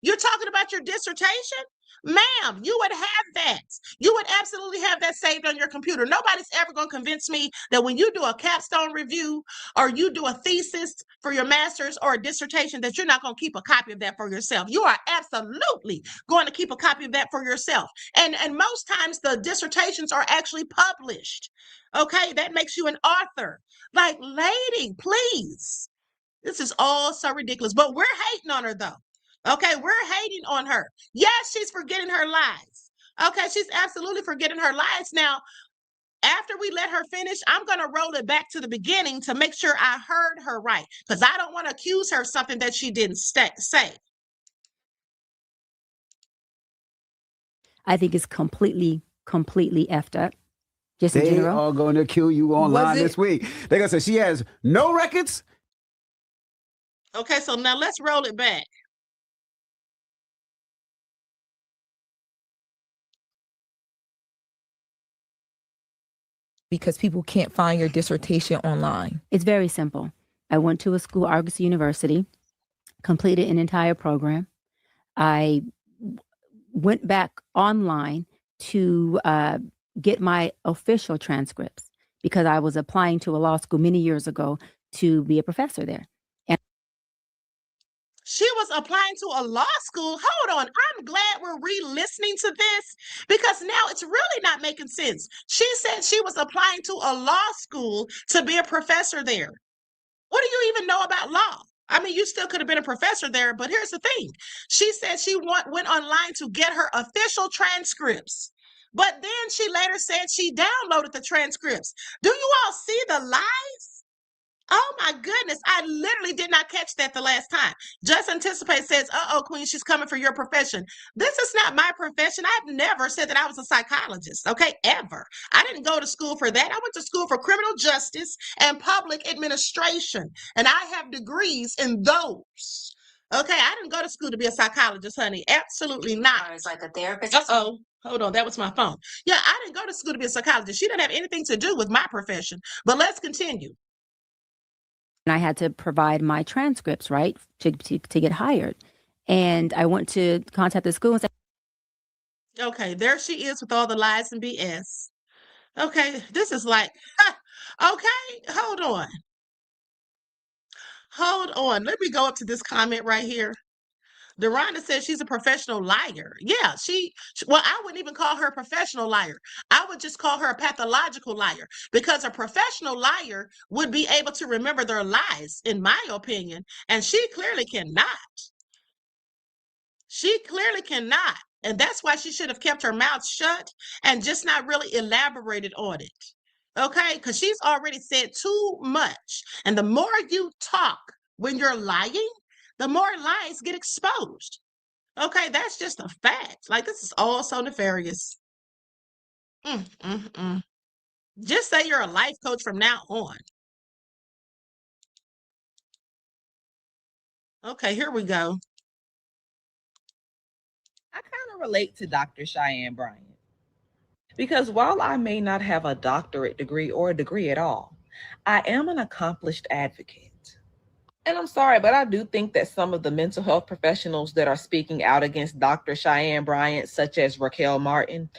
You're talking about your dissertation? Ma'am, you would have that. You would absolutely have that saved on your computer. Nobody's ever going to convince me that when you do a capstone review or you do a thesis for your master's or a dissertation that you're not going to keep a copy of that for yourself. You are absolutely going to keep a copy of that for yourself. And most times the dissertations are actually published. Okay, that makes you an author. Like, lady, please. This is all so ridiculous. But we're hating on her, though. Okay, we're hating on her. Yes, she's forgetting her lies. Okay, she's absolutely forgetting her lies. Now, after we let her finish, I'm going to roll it back to the beginning to make sure I heard her right, because I don't want to accuse her of something that she didn't say. I think it's completely effed up. Just in They general. are going to kill you online this week. They're going to say she has no records. Okay, so now let's roll it back. Because people can't find your dissertation online. It's very simple. I went to a school, Argosy University, completed an entire program. I went back online to get my official transcripts because I was applying to a law school many years ago to be a professor there. And she was applying to a law school. Hold on. I'm glad we're re-listening to this because now it's really not making sense. She said she was applying to a law school to be a professor there. What do you even know about law? I mean, you still could have been a professor there, but here's the thing. She said she went online to get her official transcripts. But then she later said she downloaded the transcripts. Do you all see the lies? Oh my goodness, I literally did not catch that the last time. Just Anticipate says, uh-oh, Queen, she's coming for your profession. This is not my profession. I've never said that I was a psychologist, okay, ever. I didn't go to school for that. I went to school for criminal justice and public administration, and I have degrees in those. Okay, I didn't go to school to be a psychologist, honey. Absolutely not. It's like a therapist. Uh-oh. Hold on, that was my phone. Yeah, I didn't go to school to be a psychologist. She didn't have anything to do with my profession. But let's continue. I had to provide my transcripts, right, to get hired. And I went to contact the school and say, okay, there she is with all the lies and BS. Okay, this is like, okay, hold on. Hold on. Let me go up to this comment right here. Deronda says she's a professional liar. Yeah, well, I wouldn't even call her a professional liar. I would just call her a pathological liar because a professional liar would be able to remember their lies, in my opinion, and she clearly cannot. She clearly cannot. And that's why she should have kept her mouth shut and just not really elaborated on it. Okay, because she's already said too much. And the more you talk when you're lying, the more lies get exposed. Okay, that's just a fact. Like, this is all so nefarious. Just say you're a life coach from now on. Okay, here we go. I kind of relate to Dr. Cheyenne Bryant. Because while I may not have a doctorate degree or a degree at all, I am an accomplished advocate. And I'm sorry, but I do think that some of the mental health professionals that are speaking out against Dr. Cheyenne Bryant, such as Raquel Martin,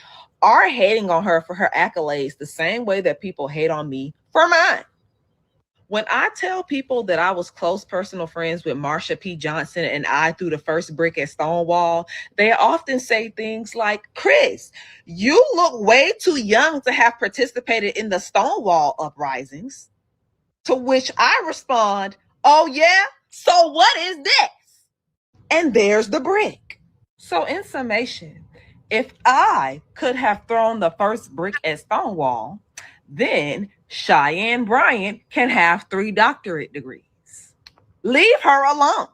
are hating on her for her accolades the same way that people hate on me for mine. When I tell people that I was close personal friends with Marsha P. Johnson and I threw the first brick at Stonewall, they often say things like, Chris, you look way too young to have participated in the Stonewall uprisings. To which I respond, oh yeah? So what is this? And there's the brick. So in summation, if I could have thrown the first brick at Stonewall, then Cheyenne Bryant can have 3 doctorate degrees. Leave her alone.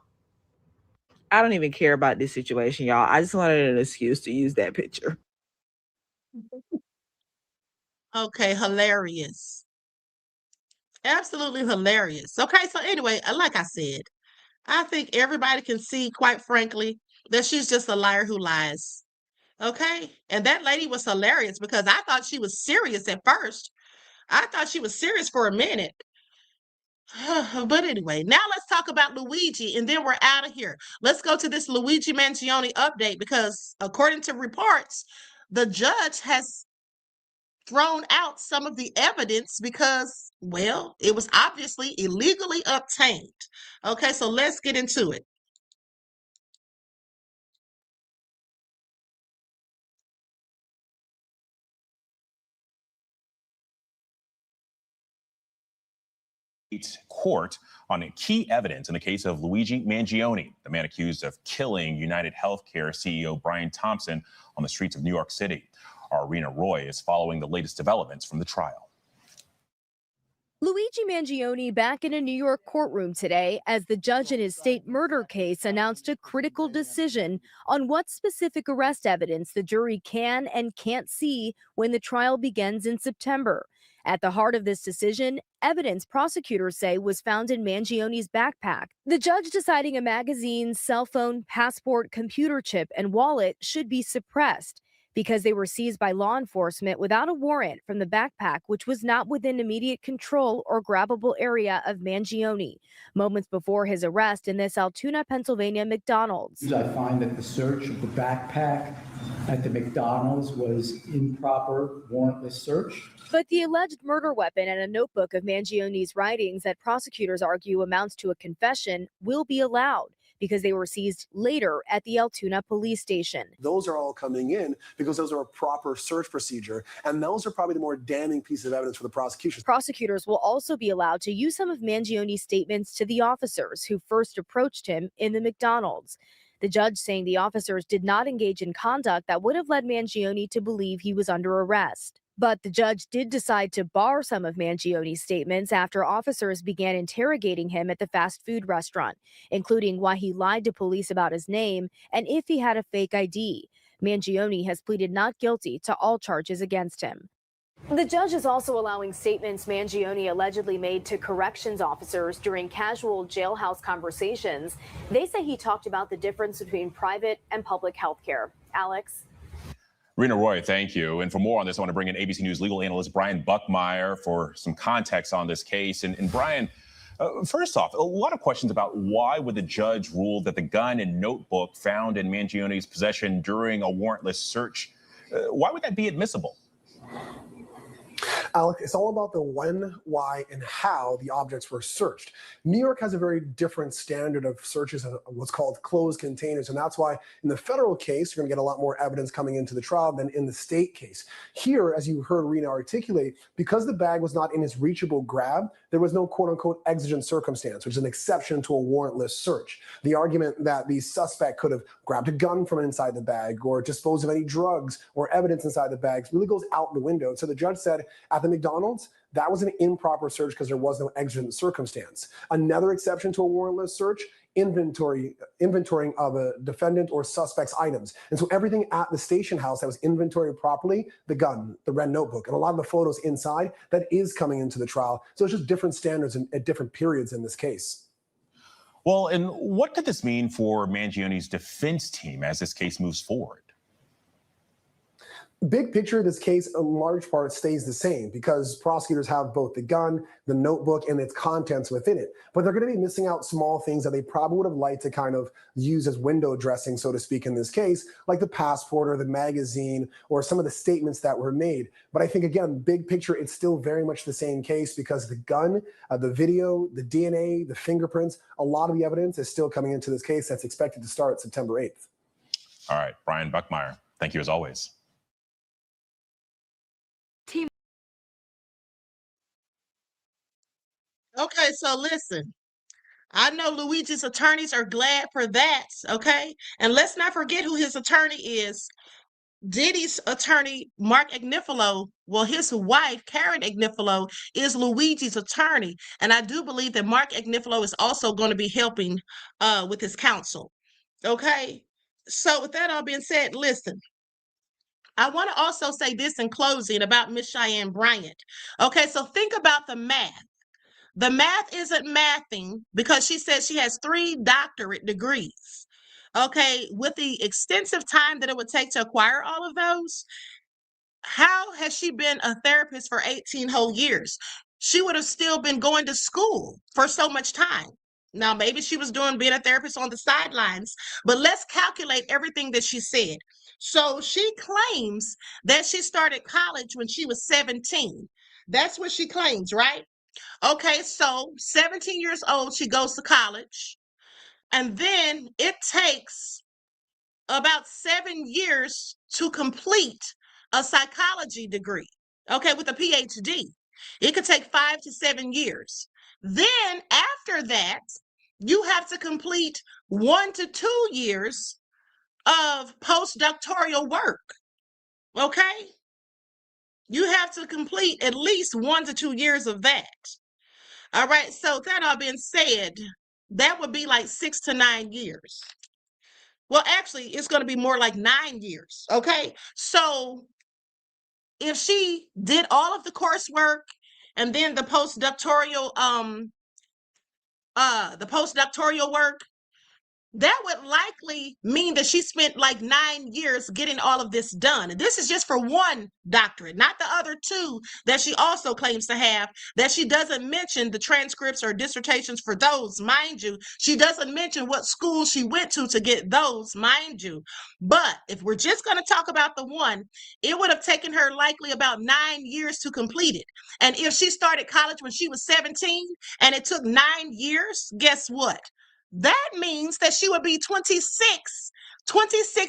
I don't even care about this situation, y'all. I just wanted an excuse to use that picture. Okay, hilarious. Absolutely hilarious. Okay, so anyway, like I said, I think everybody can see, quite frankly, that she's just a liar who lies. Okay, and that lady was hilarious because I thought she was serious at first. I thought she was serious for a minute. But anyway, now let's talk about Luigi, and then we're out of here. Let's go to this Luigi Mangione update, because according to reports, the judge has thrown out some of the evidence because, well, it was obviously illegally obtained. Okay, so let's get into it. Court on key evidence in the case of Luigi Mangione, the man accused of killing United Healthcare CEO Brian Thompson on the streets of New York City. Our Rena Roy is following the latest developments from the trial. Luigi Mangione back in a New York courtroom today as the judge in his state murder case announced a critical decision on what specific arrest evidence the jury can and can't see when the trial begins in September. At the heart of this decision, evidence prosecutors say was found in Mangione's backpack. The judge deciding a magazine, cell phone, passport, computer chip, and wallet should be suppressed because they were seized by law enforcement without a warrant from the backpack, which was not within immediate control or grabbable area of Mangione, moments before his arrest in this Altoona, Pennsylvania McDonald's. I find that the search of the backpack at the McDonald's was improper, warrantless search. But the alleged murder weapon and a notebook of Mangione's writings that prosecutors argue amounts to a confession will be allowed because they were seized later at the Altoona police station. Those are all coming in because those are a proper search procedure, and those are probably the more damning piece of evidence for the prosecution. Prosecutors will also be allowed to use some of Mangione's statements to the officers who first approached him in the McDonald's. The judge saying the officers did not engage in conduct that would have led Mangione to believe he was under arrest. But the judge did decide to bar some of Mangione's statements after officers began interrogating him at the fast food restaurant, including why he lied to police about his name and if he had a fake ID. Mangione has pleaded not guilty to all charges against him. The judge is also allowing statements Mangione allegedly made to corrections officers during casual jailhouse conversations. They say he talked about the difference between private and public health care. Alex? Rena Roy, thank you. And for more on this, I want to bring in ABC News legal analyst Brian Buckmeyer for some context on this case. And Brian, first off, a lot of questions about why would the judge rule that the gun and notebook found in Mangione's possession during a warrantless search, why would that be admissible? Alec, it's all about the when, why, and how the objects were searched. New York has a very different standard of searches of what's called closed containers, and that's why in the federal case, you're going to get a lot more evidence coming into the trial than in the state case. Here, as you heard Rena articulate, because the bag was not in his reachable grab, there was no quote-unquote exigent circumstance, which is an exception to a warrantless search. The argument that the suspect could have grabbed a gun from inside the bag or disposed of any drugs or evidence inside the bags really goes out the window. So the judge said at the McDonald's, that was an improper search because there was no exigent circumstance. Another exception to a warrantless search, inventorying of a defendant or suspect's items. And so everything at the station house that was inventoried properly, the gun, the red notebook, and a lot of the photos inside, that is coming into the trial. So it's just different standards at different periods in this case. Well, and what could this mean for Mangione's defense team as this case moves forward? Big picture of this case, in large part, stays the same because prosecutors have both the gun, the notebook, and its contents within it. But they're going to be missing out small things that they probably would have liked to kind of use as window dressing, so to speak, in this case, like the passport or the magazine or some of the statements that were made. But I think, again, big picture, it's still very much the same case because the gun, the video, the DNA, the fingerprints, a lot of the evidence is still coming into this case that's expected to start September 8th. All right, Brian Buckmeyer, thank you as always. Okay, so listen, I know Luigi's attorneys are glad for that, okay? And let's not forget who his attorney is. Diddy's attorney, Mark Agnifilo, well, his wife, Karen Agnifilo, is Luigi's attorney. And I do believe that Mark Agnifilo is also going to be helping with his counsel, okay? So with that all being said, listen, I want to also say this in closing about Miss Cheyenne Bryant. Okay, so think about the math. The math isn't mathing because she says she has 3 doctorate degrees. Okay, with the extensive time that it would take to acquire all of those, how has she been a therapist for 18 whole years? she would have still been going to school for so much time. Now, maybe she was being a therapist on the sidelines, but let's calculate everything that she said. So she claims that she started college when she was 17. That's what she claims, right? Okay, so 17 years old, she goes to college. And then it takes about 7 years to complete a psychology degree, okay, with a PhD. It could take 5 to 7 years. Then after that, you have to complete 1 to 2 years of postdoctoral work, okay? You have to complete at least 1 to 2 years of that. All right, so that all being said, that would be like 6 to 9 years. Well, actually, it's going to be more like 9 years, okay? So if she did all of the coursework and then the postdoctoral work, that would likely mean that she spent like 9 years getting all of this done. And this is just for one doctorate, not the other 2 that she also claims to have, that she doesn't mention the transcripts or dissertations for those, mind you. She doesn't mention what school she went to get those, mind you. But if we're just going to talk about the one, it would have taken her likely about 9 years to complete it. And if she started college when she was 17 and it took 9 years, guess what? That means that she would be 26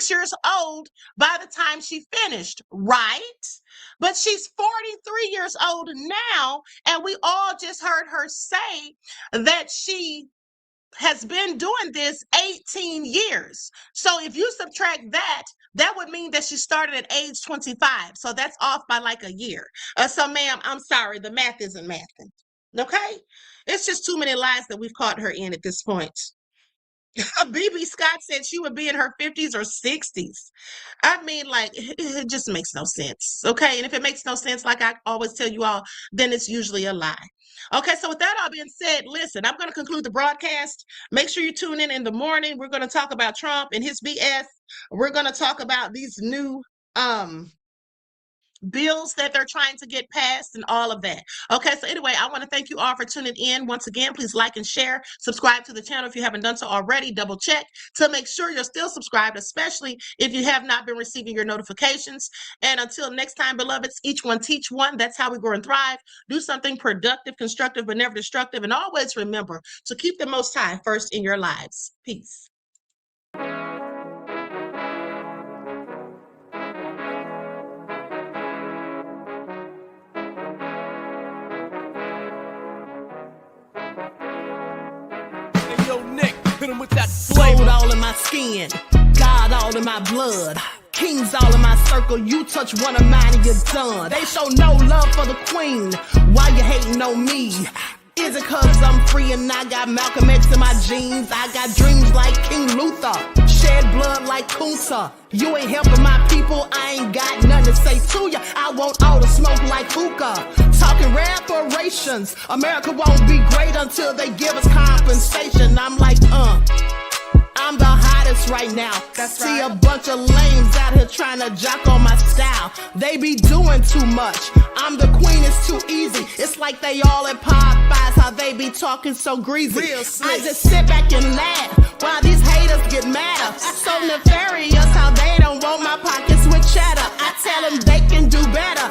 years old by the time she finished, right? But she's 43 years old now, and we all just heard her say that she has been doing this 18 years. So if you subtract that, that would mean that she started at age 25. So that's off by like a year. So ma'am, I'm sorry, the math isn't mathing. Okay? It's just too many lies that we've caught her in at this point. BB Scott said she would be in her 50s or 60s. I mean, like, it just makes no sense. Okay. And if it makes no sense, like I always tell you all, then it's usually a lie. Okay. So with that all being said, listen, I'm going to conclude the broadcast. Make sure you tune in the morning. We're going to talk about Trump and his BS. We're going to talk about these new, bills that they're trying to get passed and all of that. Okay, so anyway, I want to thank you all for tuning in. Once again, please like and share, subscribe to the channel if you haven't done so already, double check to make sure you're still subscribed, especially if you have not been receiving your notifications. And until next time, beloveds, each one teach one. That's how we grow and thrive. Do something productive, constructive, but never destructive. And always remember to keep the Most High first in your lives. Peace. With that gold all in my skin, God all in my blood, kings all in my circle. You touch one of mine and you're done. They show no love for the queen. Why you hating on me? Is it cause I'm free and I got Malcolm X in my jeans? I got dreams like King Luther, shed blood like Kunta. You ain't helping my people, I ain't got nothing to say to ya. I want all the smoke like hookah. Talking reparations, America won't be great until they give us compensation. I'm like, I'm the hottest right now. See a bunch of lames out here trying to jock on my style. They be doing too much. I'm the queen, it's too easy. It's like they all at Popeyes, how they be talking so greasy. I just sit back and laugh while these haters get madder. So nefarious how they don't want my pockets with cheddar. I tell them they can do better.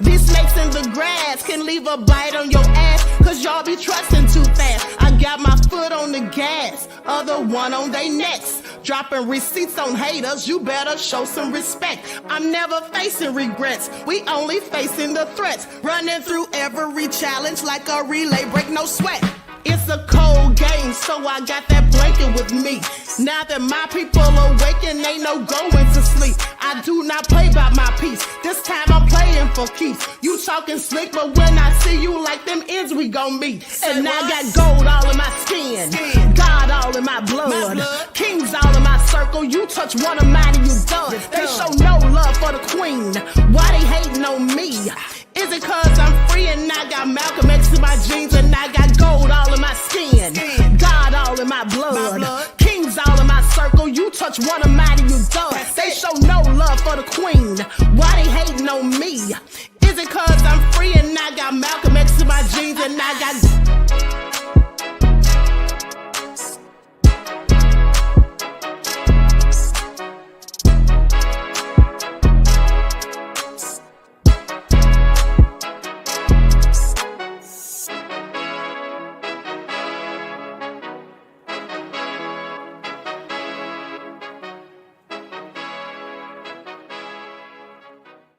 These snakes in the grass can leave a bite on your ass, cause y'all be trusting too fast. I got my foot on the gas, other one on they necks. Dropping receipts on haters, you better show some respect. I'm never facing regrets, we only facing the threats. Running through every challenge like a relay, break no sweat. It's a cold game, so I got that blanket with me. Now that my people awaken, ain't no going to sleep. I do not play by my piece. This time I'm playing for keeps. You talking slick, but when I see you like them ends, we gon' meet. And I got gold all in my skin, God all in my blood, kings all in my circle. You touch one of mine and you done. They show no love for the queen. Why they hating on me? Is it cause I'm free and I got Malcolm X in my jeans and I got gold all in my skin, God all in my blood, kings all in my circle. You touch one of mine and you done. They show no love for the queen. Why they hating on me? Is Is it cause I'm free and I got Malcolm X in my jeans and I got